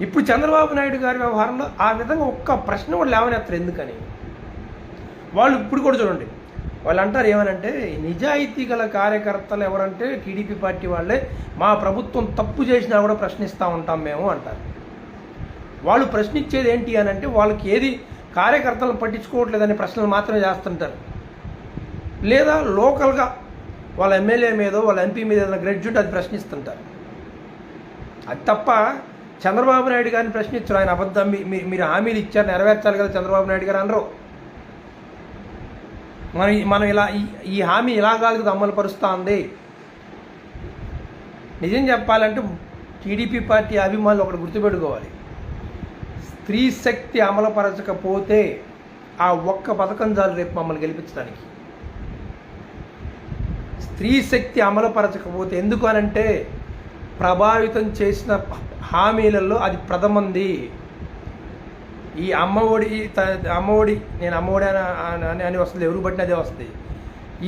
ఇప్పుడు చంద్రబాబు నాయుడు గారి వ్యవహారంలో ఆ విధంగా ఒక్క ప్రశ్న కూడా లేవనెత్తారు. ఎందుకని? వాళ్ళు ఇప్పుడు కూడా చూడండి, వాళ్ళు అంటారు ఏమనంటే, నిజాయితీ గల కార్యకర్తలు ఎవరంటే టీడీపీ పార్టీ వాళ్ళే, మా ప్రభుత్వం తప్పు చేసినా కూడా ప్రశ్నిస్తూ ఉంటాం మేము అంటారు. వాళ్ళు ప్రశ్నించేది ఏంటి అని అంటే, వాళ్ళకి ఏది కార్యకర్తలను పట్టించుకోవట్లేదనే ప్రశ్నలు మాత్రమే చేస్తుంటారు. లేదా లోకల్గా వాళ్ళ ఎమ్మెల్యే మీదో వాళ్ళ ఎంపీ మీద ఏదైనా గ్రెడ్జ్ ఉంటే అది ప్రశ్నిస్తుంటారు. అది తప్ప చంద్రబాబు నాయుడు గారిని ప్రశ్నించరు. ఆయన అబద్ధం, మీరు హామీలు ఇచ్చారు, నెరవేర్చాలి కదా చంద్రబాబు నాయుడు గారు అనరు. మనం ఇలా ఈ హామీ ఇలా కాదు కదా అమలు పరుస్తూ ఉంది. నిజం చెప్పాలంటే టీడీపీ పార్టీ అభిమానులు ఒకటి గుర్తుపెట్టుకోవాలి, స్త్రీ శక్తి అమలుపరచకపోతే ఆ ఒక్క పథకం చాలు రేపు మమ్మల్ని గెలిపించడానికి. స్త్రీ శక్తి అమలుపరచకపోతే, ఎందుకు అనంటే ప్రభావితం చేసిన హామీలలో అది ప్రథమంది. ఈ అమ్మఒడి నేను అమ్మఒడి అని వస్తుంది, ఎవరు బట్టిన అదే వస్తుంది.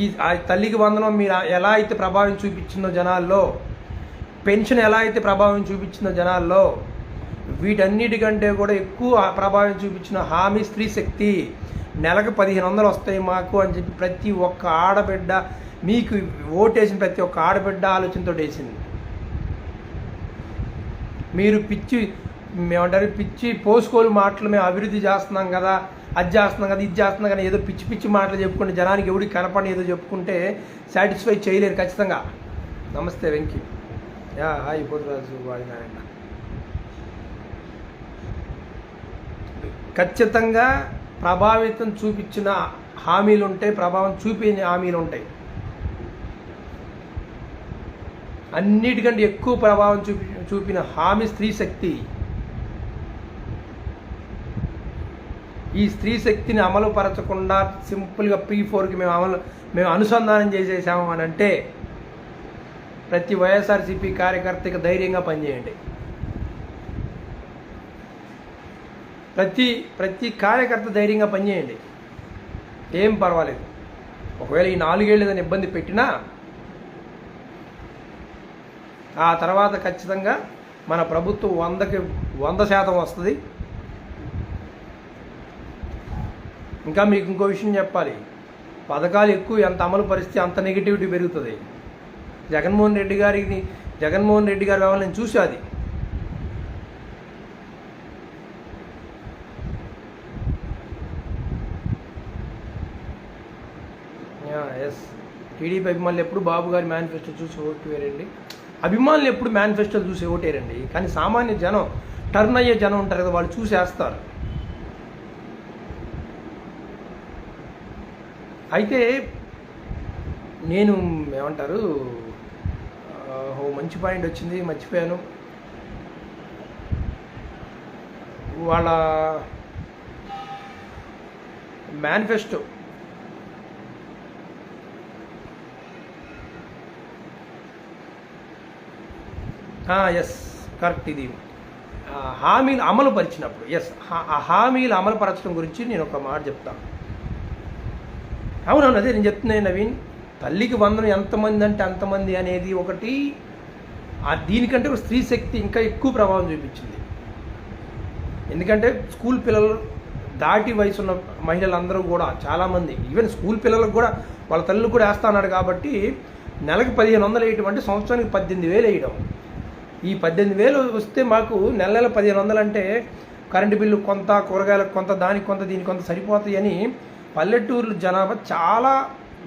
ఈ తల్లికి వందనం మీరు ఎలా అయితే ప్రభావం చూపించిందో జనాల్లో, పెన్షన్ ఎలా అయితే ప్రభావం చూపించిందో జనాల్లో, వీటన్నిటికంటే కూడా ఎక్కువ ప్రభావం చూపించిన హామీ స్త్రీ శక్తి. నెలకు 1500 వస్తాయి మాకు అని చెప్పి ప్రతి ఒక్క ఆడబిడ్డ, మీకు ఓటేసిన ప్రతి ఒక్క ఆడబిడ్డ ఆలోచనతో వేసింది. మీరు పిచ్చి పోసుకోలు మాటలు మేము అభివృద్ధి చేస్తున్నాం కదా, అది చేస్తున్నాం కదా, ఇది చేస్తున్నాం కదా, ఏదో పిచ్చి మాటలు చెప్పుకుంటే జనానికి ఎవరికి కనపడి ఏదో చెప్పుకుంటే సాటిస్ఫై చేయలేరు ఖచ్చితంగా. నమస్తే వెంకీ. హాయ్ పోతురాజు వాడినారాయణ. ఖచ్చితంగా ప్రభావితం చూపించిన హామీలు ఉంటాయి, ప్రభావం చూపిన హామీలు ఉంటాయి. అన్నిటికంటే ఎక్కువ ప్రభావం చూపిన హామీ స్త్రీ శక్తి. ఈ స్త్రీ శక్తిని అమలు పరచకుండా సింపుల్గా P4కి మేము అనుసంధానం చేసేసాము అని అంటే ప్రతి వైఎస్ఆర్సీపీ కార్యకర్తకి ధైర్యంగా పనిచేయండి. ప్రతి కార్యకర్త ధైర్యంగా పనిచేయండి, ఏం పర్వాలేదు. ఒకవేళ ఈ 4 ఏళ్ళు ఏదైనా ఇబ్బంది పెట్టినా ఆ తర్వాత ఖచ్చితంగా మన ప్రభుత్వం 100కి 100% వస్తుంది. ఇంకా మీకు ఇంకో విషయం చెప్పాలి, పథకాలు ఎక్కువ ఎంత అమలు పరిస్థితి అంత నెగిటివిటీ పెరుగుతుంది. జగన్మోహన్ రెడ్డి గారి వ్యవహారం నేను చూసా. అది ఎస్, టీడీపీ అభిమానులు ఎప్పుడు బాబు గారి మేనిఫెస్టో చూసి ఓటు వేరండి. అభిమానులు ఎప్పుడు మేనిఫెస్టోలు చూసి ఓటేరండి. కానీ సామాన్య జనం, టర్న్ అయ్యే జనం ఉంటారు కదా, వాళ్ళు చూసేస్తారు. అయితే నేను ఏమంటారు, మంచి పాయింట్ వచ్చింది, మర్చిపోయాను. వాళ్ళ మేనిఫెస్టో ఎస్ కరెక్ట్. ఇది హామీలు అమలు పరిచినప్పుడు ఆ హామీలు అమలు పరచడం గురించి నేను ఒక మాట చెప్తాను. అవునవును, అదే నేను చెప్తున్నాను నవీన్. తల్లికి వందనం ఎంతమంది అంటే అంతమంది అనేది ఒకటి, దీనికంటే ఒక స్త్రీ శక్తి ఇంకా ఎక్కువ ప్రభావం చూపించింది. ఎందుకంటే స్కూల్ పిల్లలు దాటి వయసు ఉన్న మహిళలందరూ కూడా చాలామంది, ఈవెన్ స్కూల్ పిల్లలకు కూడా వాళ్ళ తల్లులు కూడా వేస్తా అన్నాడు కాబట్టి నెలకు 1500 వేయటం అంటే సంవత్సరానికి 18,000 వేయడం. ఈ 18,000 వస్తే మాకు నెల 1500 అంటే కరెంటు బిల్లు కొంత, కూరగాయలకు కొంత, దానికి కొంత, దీనికి కొంత సరిపోతాయి అని పల్లెటూరు జనాభా చాలా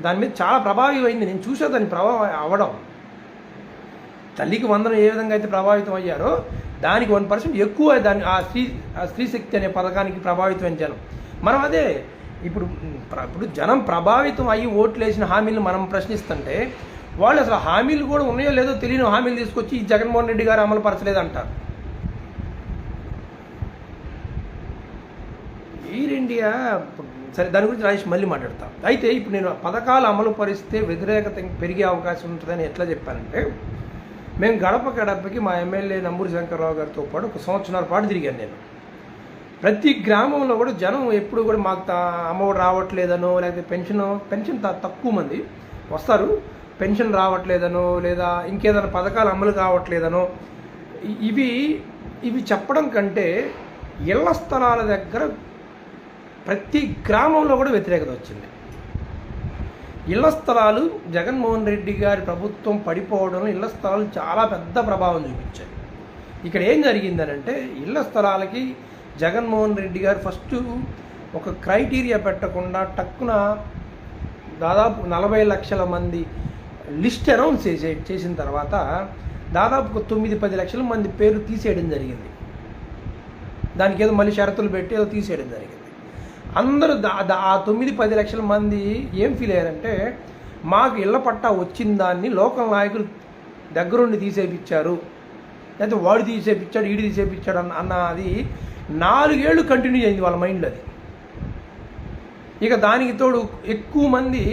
దాని మీద చాలా ప్రభావితం అయింది. నేను చూసా దాని ప్రభావం అవ్వడం. తల్లికి వందనం ఏ విధంగా అయితే ప్రభావితం అయ్యారో దానికి 1% ఎక్కువ దాని ఆ స్త్రీ శక్తి అనే పథకానికి ప్రభావితమైన జనం. మనం అదే ఇప్పుడు జనం ప్రభావితం అయ్యి ఓట్లు వేసిన హామీలను మనం ప్రశ్నిస్తుంటే వాళ్ళు అసలు హామీలు కూడా ఉన్నాయో లేదో తెలియని హామీలు తీసుకొచ్చి ఈ జగన్మోహన్ రెడ్డి గారు అమలు పరచలేదు అంటారు. ఎయిర్ ఇండియా సరే, దాని గురించి రాజేష్ మళ్ళీ మాట్లాడతాం. అయితే ఇప్పుడు నేను పథకాలు అమలు పరిస్తే వ్యతిరేకత పెరిగే అవకాశం ఉంటుందని ఎట్లా చెప్పానంటే, మేము గడప గడపకి మా ఎమ్మెల్యే నంబూరి శంకర్రావు గారితో పాటు 1 సంవత్సరాల పాటు తిరిగాను నేను. ప్రతి గ్రామంలో కూడా జనం ఎప్పుడు కూడా మాకు అమ్మఒడి రావట్లేదనో, లేకపోతే పెన్షన్ తక్కువ మంది వస్తారు, పెన్షన్ రావట్లేదనో, లేదా ఇంకేదైనా పథకాలు అమలు కావట్లేదనో, ఇవి చెప్పడం కంటే ఇళ్ల స్థలాల దగ్గర ప్రతి గ్రామంలో కూడా వ్యతిరేకత వచ్చింది. ఇళ్ల స్థలాలు జగన్మోహన్ రెడ్డి గారి ప్రభుత్వం పడిపోవడం, ఇళ్ల స్థలాలు చాలా పెద్ద ప్రభావం చూపించాయి. ఇక్కడ ఏం జరిగిందనంటే, ఇళ్ల స్థలాలకి జగన్మోహన్ రెడ్డి గారు ఫస్ట్ ఒక క్రైటీరియా పెట్టకుండా టక్కున దాదాపు 40 లక్షల మంది లిస్ట్ అనౌన్స్ చేసిన తర్వాత దాదాపు 9-10 లక్షల మంది పేరు తీసేయడం జరిగింది. దానికి ఏదో మళ్ళీ షరతులు పెట్టి ఏదో తీసేయడం జరిగింది. అందరూ ఆ 9-10 లక్షల మంది ఏం ఫీల్ అయ్యారంటే, మాకు ఇళ్ల పట్టా వచ్చిన దాన్ని లోకల్ నాయకులు దగ్గరుండి తీసేపించారు, లేకపోతే వాడు తీసేపించాడు, ఈడు తీసేపించాడు అన్నది 4 ఏళ్ళు కంటిన్యూ అయింది వాళ్ళ మైండ్లో అది. ఇక దానికి తోడు ఎక్కువ మంది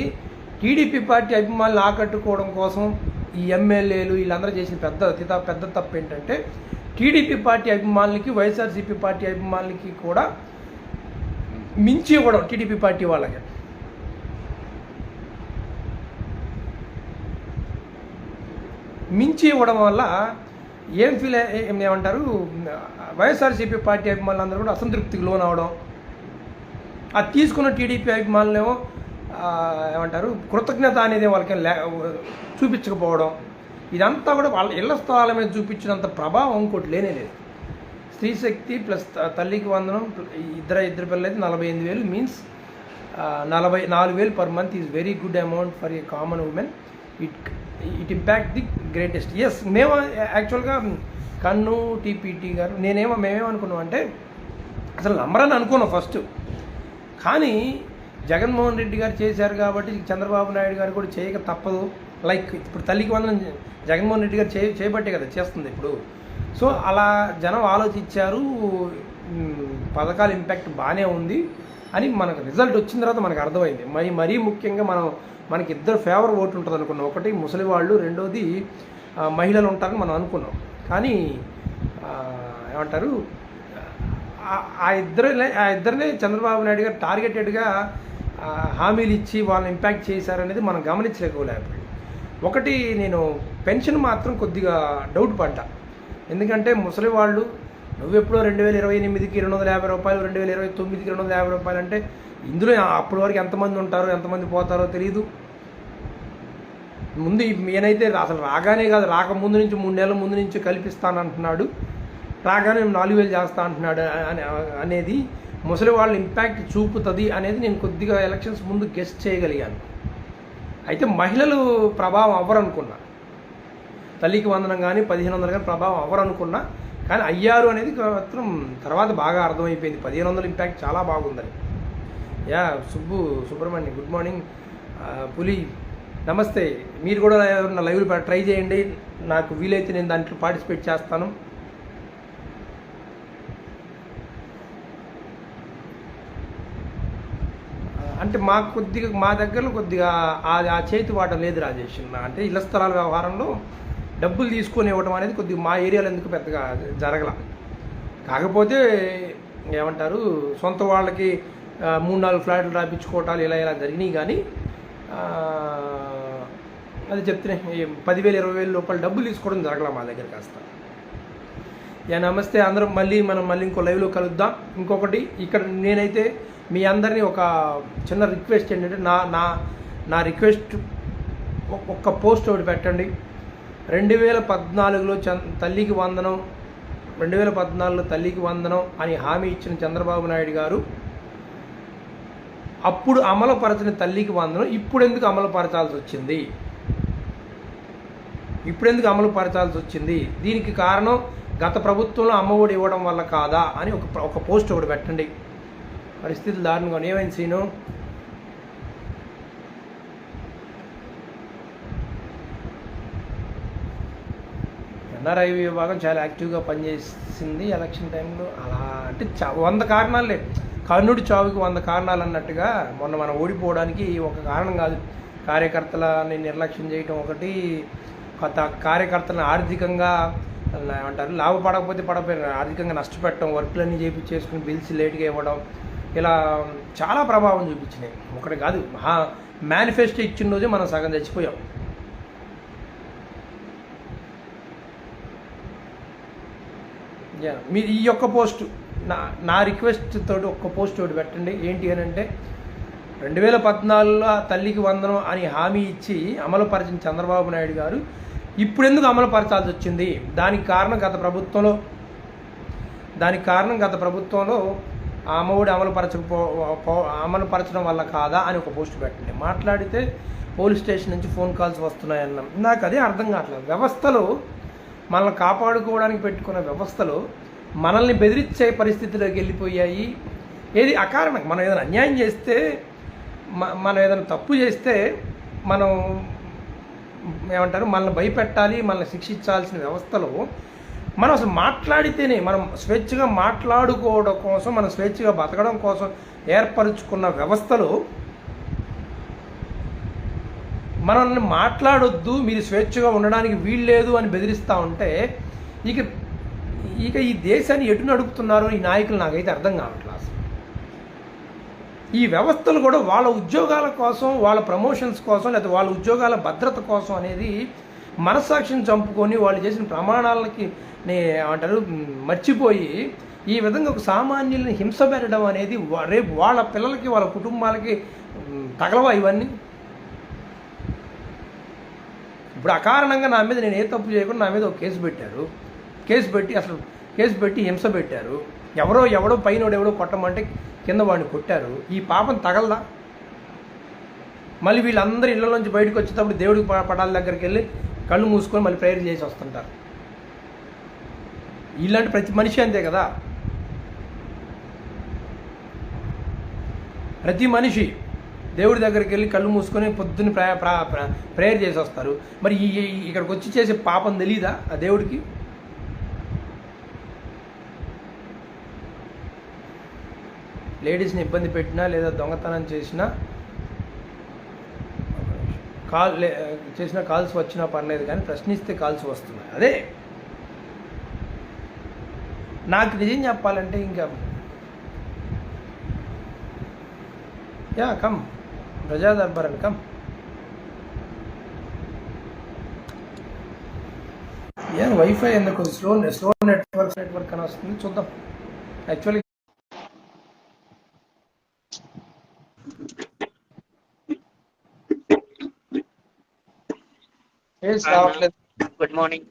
టీడీపీ పార్టీ అభిమానులు ఆకట్టుకోవడం కోసం ఈ ఎమ్మెల్యేలు వీళ్ళందరూ చేసిన పెద్ద తప్పు ఏంటంటే, టీడీపీ పార్టీ అభిమానులకి వైఎస్ఆర్సీపీ పార్టీ అభిమానులకి కూడా మించి ఇవ్వడం. టీడీపీ పార్టీ వాళ్ళకి మించి ఇవ్వడం వల్ల ఏమంటారు, వైఎస్ఆర్సీపీ పార్టీ అభిమానులందరూ కూడా అసంతృప్తికి లోన్ అవడం, అది తీసుకున్న టీడీపీ అభిమానులేమో ఏమంటారు కృతజ్ఞత అనేది వాళ్ళకి చూపించకపోవడం, ఇదంతా కూడా వాళ్ళ ఇళ్ల స్థలాల మీద చూపించినంత ప్రభావం ఇంకోటి లేనేలేదు. స్త్రీ శక్తి ప్లస్ తల్లికి వందనం ఇద్దరు పిల్లలు అయితే 48,000 means 44,000 per month is very good amount for a common women. It impact the greatest. Yes, మేము యాక్చువల్గా కన్ను టీపీటీ గారు మేమేమనుకున్నాం అంటే, అసలు నమ్మరని అనుకున్నాం ఫస్ట్. కానీ జగన్మోహన్ రెడ్డి గారు చేశారు కాబట్టి చంద్రబాబు నాయుడు గారు కూడా చేయక తప్పదు. లైక్ ఇప్పుడు తల్లికి వందనం జగన్మోహన్ రెడ్డి గారు చేయబట్టే కదా చేస్తుంది ఇప్పుడు. సో అలా జనం ఆలోచించారు, పథకాల ఇంపాక్ట్ బాగానే ఉంది అని మనకు రిజల్ట్ వచ్చిన తర్వాత మనకు అర్థమైంది. మరీ ముఖ్యంగా మనకి ఇద్దరు ఫేవర్ ఓటు ఉంటుంది అనుకున్నాం. ఒకటి ముసలి వాళ్ళు, రెండోది మహిళలు ఉంటారని మనం అనుకున్నాం. కానీ ఏమంటారు, ఆ ఇద్దరినే చంద్రబాబు నాయుడు గారు టార్గెటెడ్గా హామీలు ఇచ్చి వాళ్ళని ఇంపాక్ట్ చేశారనేది మనం గమనించలేకపోయాం. ఒకటి, నేను పెన్షన్ మాత్రం కొద్దిగా డౌట్ పడ్డా. ఎందుకంటే ముసలి వాళ్ళు నువ్వెప్పుడో 2028కి 250 రూపాయలు, 2029కి 250 రూపాయలు అంటే ఇందులో అప్పటి వరకు ఎంతమంది ఉంటారో ఎంతమంది పోతారో తెలియదు. ముందు ఈయనైతే అసలు రాగానే కాదు, రాకముందు నుంచి 3 నెలల ముందు నుంచి కల్పిస్తానంటున్నాడు, రాగానే 4,000 చేస్తా అంటున్నాడు అనేది ముసలి వాళ్ళు ఇంపాక్ట్ చూపుతుంది అనేది నేను కొద్దిగా ఎలక్షన్స్ ముందు గెస్ట్ చేయగలిగాను. అయితే మహిళలు ప్రభావం అవ్వరనుకున్నా, తల్లికి వందనం కానీ 1,500 కానీ ప్రభావం అవ్వరనుకున్నా, కానీ అయ్యారు అనేది మాత్రం తర్వాత బాగా అర్థమైపోయింది. 1,500 ఇంపాక్ట్ చాలా బాగుందని. Subrahmanyam good morning. పులి నమస్తే. మీరు కూడా ఎవరన్నా లైవ్ ట్రై చేయండి, నాకు వీలైతే నేను దాంట్లో పార్టిసిపేట్ చేస్తాను. అంటే మా దగ్గరలో కొద్దిగా ఆ చేతి వాట లేదు రాజేష్. అంటే ఇళ్ల స్థలాల వ్యవహారంలో డబ్బులు తీసుకొని ఇవ్వడం అనేది కొద్దిగా మా ఏరియాలో ఎందుకు పెద్దగా జరగల. కాకపోతే ఏమంటారు, సొంత వాళ్ళకి 3-4 ఫ్లాట్లు రాయించుకోవటాలు ఇలా ఇలా జరిగినాయి. కానీ అది చెప్తేనే 10,000 20,000 రూపాయలు డబ్బులు తీసుకోవడం జరగల మా దగ్గర కాస్త. నమస్తే అందరం, మళ్ళీ ఇంకో లైవ్లో కలుద్దాం. ఇంకొకటి ఇక్కడ నేనైతే మీ అందరినీ ఒక చిన్న రిక్వెస్ట్ ఏంటంటే, నా రిక్వెస్ట్, ఒక్క పోస్ట్ ఒకటి పెట్టండి. 2014లో తల్లికి వందనం, 2014లో తల్లికి వందనం అని హామీ ఇచ్చిన చంద్రబాబు నాయుడు గారు అప్పుడు అమలుపరచిన తల్లికి వందనం ఇప్పుడు ఎందుకు అమలుపరచాల్సి వచ్చింది? దీనికి కారణం గత ప్రభుత్వంలో అమ్మఒడి ఇవ్వడం వల్ల కాదా అని ఒక పోస్ట్ ఒకటి పెట్టండి. పరిస్థితులు దారుణంగా ఏమైంది సీను? ఎన్ఆర్ఐ విభాగం చాలా యాక్టివ్గా పనిచేసింది ఎలక్షన్ టైంలో. అలా అంటే 100 కారణాలే, కర్ణుడి చావుకి 100 కారణాలు అన్నట్టుగా మొన్న మనం ఓడిపోవడానికి ఒక కారణం కాదు. కార్యకర్తలని నిర్లక్ష్యం చేయటం ఒకటి, కొత్త కార్యకర్తలను ఆర్థికంగా ఏమంటారు లాభపడకపోతే పడకపోయిన ఆర్థికంగా నష్టపెట్టడం, వర్క్లన్నీ చేసుకుని బిల్స్ లేట్గా ఇవ్వడం, ఇలా చాలా ప్రభావం చూపించినాయి. ఒకటి కాదు, మేనిఫెస్టో ఇచ్చిన రోజే మనం సగం చచ్చిపోయాం. మీరు ఈ యొక్క పోస్ట్ నా రిక్వెస్ట్ తోటి ఒక్క పోస్ట్ ఒకటి పెట్టండి. ఏంటి అని అంటే, 2014లో తల్లికి వందనం అని హామీ ఇచ్చి అమలుపరిచిన చంద్రబాబు నాయుడు గారు ఇప్పుడు ఎందుకు అమలుపరచాల్సి వచ్చింది? దానికి కారణం గత ప్రభుత్వంలో అమ్మఒడి అమలుపరచడం వల్ల కాదా అని ఒక పోస్ట్ పెట్టండి. మాట్లాడితే పోలీస్ స్టేషన్ నుంచి ఫోన్ కాల్స్ వస్తున్నాయన్నాం. నాకు అదే అర్థం కావట్లేదు. వ్యవస్థలో మనల్ని కాపాడుకోవడానికి పెట్టుకున్న వ్యవస్థలో మనల్ని బెదిరించే పరిస్థితిలోకి వెళ్ళిపోయాయి. ఏది అకారణం, మనం ఏదైనా అన్యాయం చేస్తే, మనం ఏదైనా తప్పు చేస్తే మనం ఏమంటారు మనల్ని భయపెట్టాలి, మనల్ని శిక్షించాల్సిన వ్యవస్థలో మనం అసలు మాట్లాడితేనే, మనం స్వేచ్ఛగా మాట్లాడుకోవడం కోసం, మనం స్వేచ్ఛగా బతకడం కోసం ఏర్పరచుకున్న వ్యవస్థలో మనల్ని మాట్లాడొద్దు, మీరు స్వేచ్ఛగా ఉండడానికి వీల్లేదు అని బెదిరిస్తూ ఉంటే ఇక ఈ దేశాన్ని ఎటు నడుపుతున్నారో ఈ నాయకులు నాకైతే అర్థం కావట్లేదు. ఈ వ్యవస్థలు కూడా వాళ్ళ ఉద్యోగాల కోసం, వాళ్ళ ప్రమోషన్స్ కోసం, లేదా వాళ్ళ ఉద్యోగాల భద్రత కోసం అనేది మనస్సాక్షిని చంపుకొని వాళ్ళు చేసిన ప్రమాణాలకి ఏమంటారు మర్చిపోయి ఈ విధంగా ఒక సామాన్యుల్ని హింస పెట్టడం అనేది రేపు వాళ్ళ పిల్లలకి, వాళ్ళ కుటుంబాలకి తగలవా ఇవన్నీ? ఇప్పుడు అకారణంగా నా మీద నేను ఏ తప్పు చేయకుండా నా మీద ఒక కేసు పెట్టి హింస పెట్టారు. ఎవడో పైనోడెవడో కొట్టమంటే కింద వాడిని కొట్టారు. ఈ పాపం తగలదా? మళ్ళీ వీళ్ళందరూ ఇళ్ళలోంచి బయటకు వచ్చేటప్పుడు దేవుడి పటాల దగ్గరికి వెళ్ళి కళ్ళు మూసుకొని మళ్ళీ ప్రేయర్ చేసి వస్తుంటారు. ఇలాంటి ప్రతి మనిషి అంతే కదా. ప్రతి మనిషి దేవుడి దగ్గరికి వెళ్ళి కళ్ళు మూసుకొని పొద్దున్న ప్రేయర్ చేసి వస్తారు. మరి ఇక్కడికి వచ్చి చేసే పాపం తెలీదా ఆ దేవుడికి? లేడీస్ని ఇబ్బంది పెట్టినా లేదా దొంగతనం చేసినా కాల్స్ వచ్చినా పర్లేదు, కానీ ప్రశ్నిస్తే కాల్స్ వస్తున్నాయి. అదే నాకు నిజం చెప్పాలంటే ఇంకా కమ్ ప్రజా దర్బార్ అని కమ్. వైఫై ఎందుకు స్లో నెట్వర్క్ అని వస్తుంది, చూద్దాం. Actually good morning.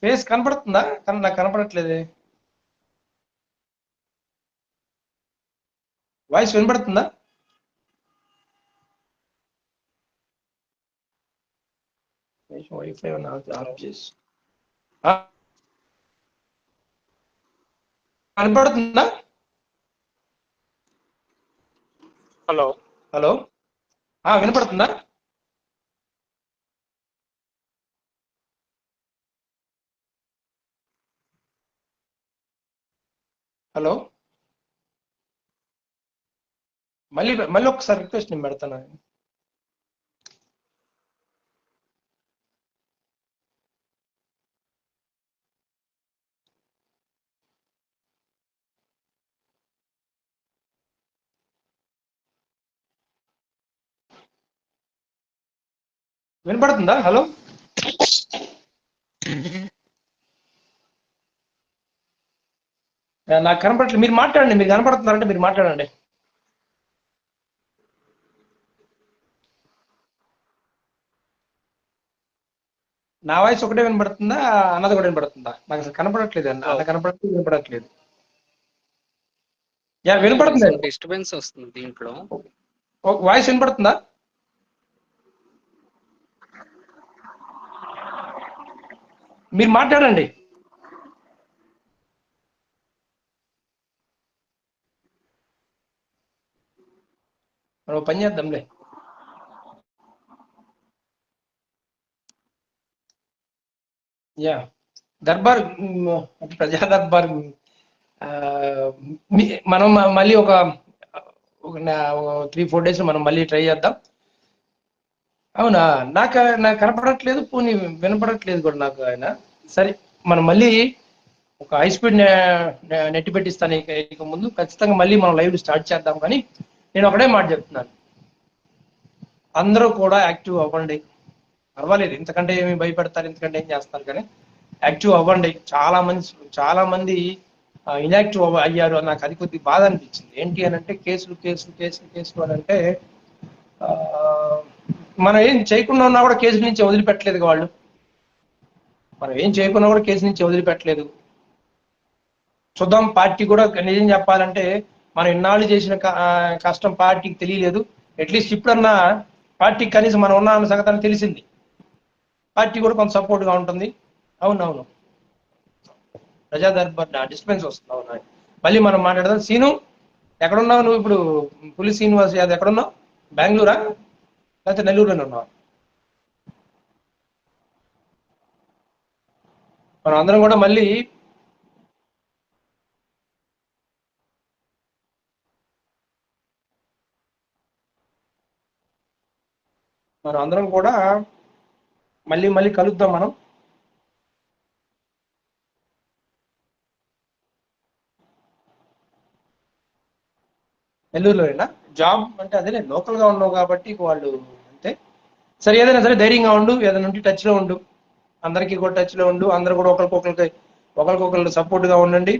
ఫేస్ కనపడుతుందా? నాకు కనపడట్లేదే. వాయిస్ వినపడుతుందా? వైఫై ఆఫ్ చేసి కనపడుతుందా? హలో వినపడుతుందా? హలో, మళ్ళీ ఒకసారి రిక్వెస్ట్ నేను పెడతాను. వినపడుతుందా? హలో, నాకు కనపడట్లేదు. మీరు మాట్లాడండి. మీరు కనపడుతున్నారంటే మీరు మాట్లాడండి. నా వాయిస్ ఒకటే వినపడుతుందా? అన్నది కూడా వినపడుతుందా? నాకు అసలు కనపడట్లేదు. అన్న కనపడట్లేదు, వినపడట్లేదు. యా, వినపడుతుంది. డిస్టర్బెన్స్ వస్తుంది దీంట్లో. వాయిస్ వినపడుతుందా? మీరు మాట్లాడండి. మనం పని చేద్దాంలే. యా, దర్బార్, ప్రజా దర్బార్. ఆ, మనం మళ్ళీ ఒక 3-4 days మనం మళ్ళీ ట్రై చేద్దాం. అవునా? నాకు కనపడట్లేదు, పోనీ వినపడట్లేదు కూడా నాకు ఆయన. సరే, మనం మళ్ళీ ఒక హై స్పీడ్ నెట్ పెట్టిస్తాను. ఇక ముందు ఖచ్చితంగా మళ్ళీ మనం లైవ్ స్టార్ట్ చేద్దాం. కానీ నేను ఒకటే మాట చెప్తున్నాను, అందరూ కూడా యాక్టివ్ అవ్వండి. పర్వాలేదు, ఇంతకంటే ఏమి భయపడతారు, ఇంతకంటే ఏం చేస్తారు, కానీ యాక్టివ్ అవ్వండి. చాలా మంది ఇన్యాక్టివ్ అయ్యారు. నాకు అది కొద్దిగా బాధ అనిపించింది. ఏంటి అని అంటే కేసులు అని అంటే మనం ఏం చేయకుండా ఉన్నా కూడా కేసు నుంచి వదిలిపెట్టలేదు వాళ్ళు. మనం ఏం చేయకున్నా కూడా కేసు నుంచి వదిలిపెట్టలేదు. చూద్దాం, పార్టీ కూడా నిజం చెప్పాలంటే మనం ఇన్నాళ్ళు చేసిన కష్టం పార్టీకి తెలియలేదు. అట్లీస్ట్ ఇప్పుడన్నా పార్టీకి కనీసం మనం ఉన్నా అన్న సంగతి తెలిసింది. పార్టీ కూడా కొంత సపోర్ట్ గా ఉంటుంది. అవునవును, ప్రజా దర్బార్ డిస్టర్బెన్స్ వస్తుంది. అవును, మళ్ళీ మనం మాట్లాడదాం. సీను, ఎక్కడున్నావు నువ్వు ఇప్పుడు? పులి శ్రీనివాస్ యాదవ్ ఎక్కడున్నావు? బెంగళూరా లేకపోతే నెల్లూరులోనే ఉన్నావు? మనం అందరం కూడా మళ్ళీ మళ్ళీ కలుద్దాం మనం. నెల్లూరులోనేనా? జాబ్ అంటే అదే, లోకల్ గా ఉన్నావు కాబట్టి వాళ్ళు అంతే. సరే, ఏదైనా సరే ధైర్యంగా ఉండు, ఏదైనా ఉంటే టచ్ లో ఉండు. అందరికీ కూడా టచ్ లో ఉండు. అందరూ కూడా ఒకరికొకరు సపోర్ట్ గా ఉండండి.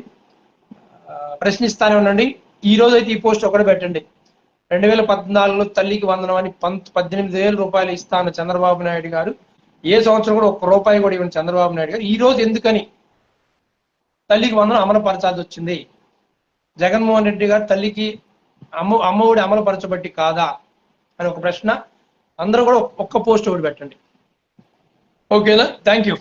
ప్రశ్నిస్తానే ఉండండి. ఈ రోజు అయితే ఈ పోస్ట్ ఒకటి పెట్టండి. 2014లో తల్లికి వందనం అని 18,000 రూపాయలు ఇస్తాను చంద్రబాబు నాయుడు గారు. ఏ సంవత్సరం కూడా ₹1 కూడా ఇవ్వండి చంద్రబాబు నాయుడు గారు. ఈ రోజు ఎందుకని తల్లికి వందనం అమలుపరచాల్సి వచ్చింది? జగన్మోహన్ రెడ్డి గారు తల్లికి అమ్మఒడి అమలుపరచబట్టి కాదా అని ఒక ప్రశ్న. అందరూ కూడా ఒక్క పోస్ట్ ఒకటి పెట్టండి. ఓకేనా? Thank you.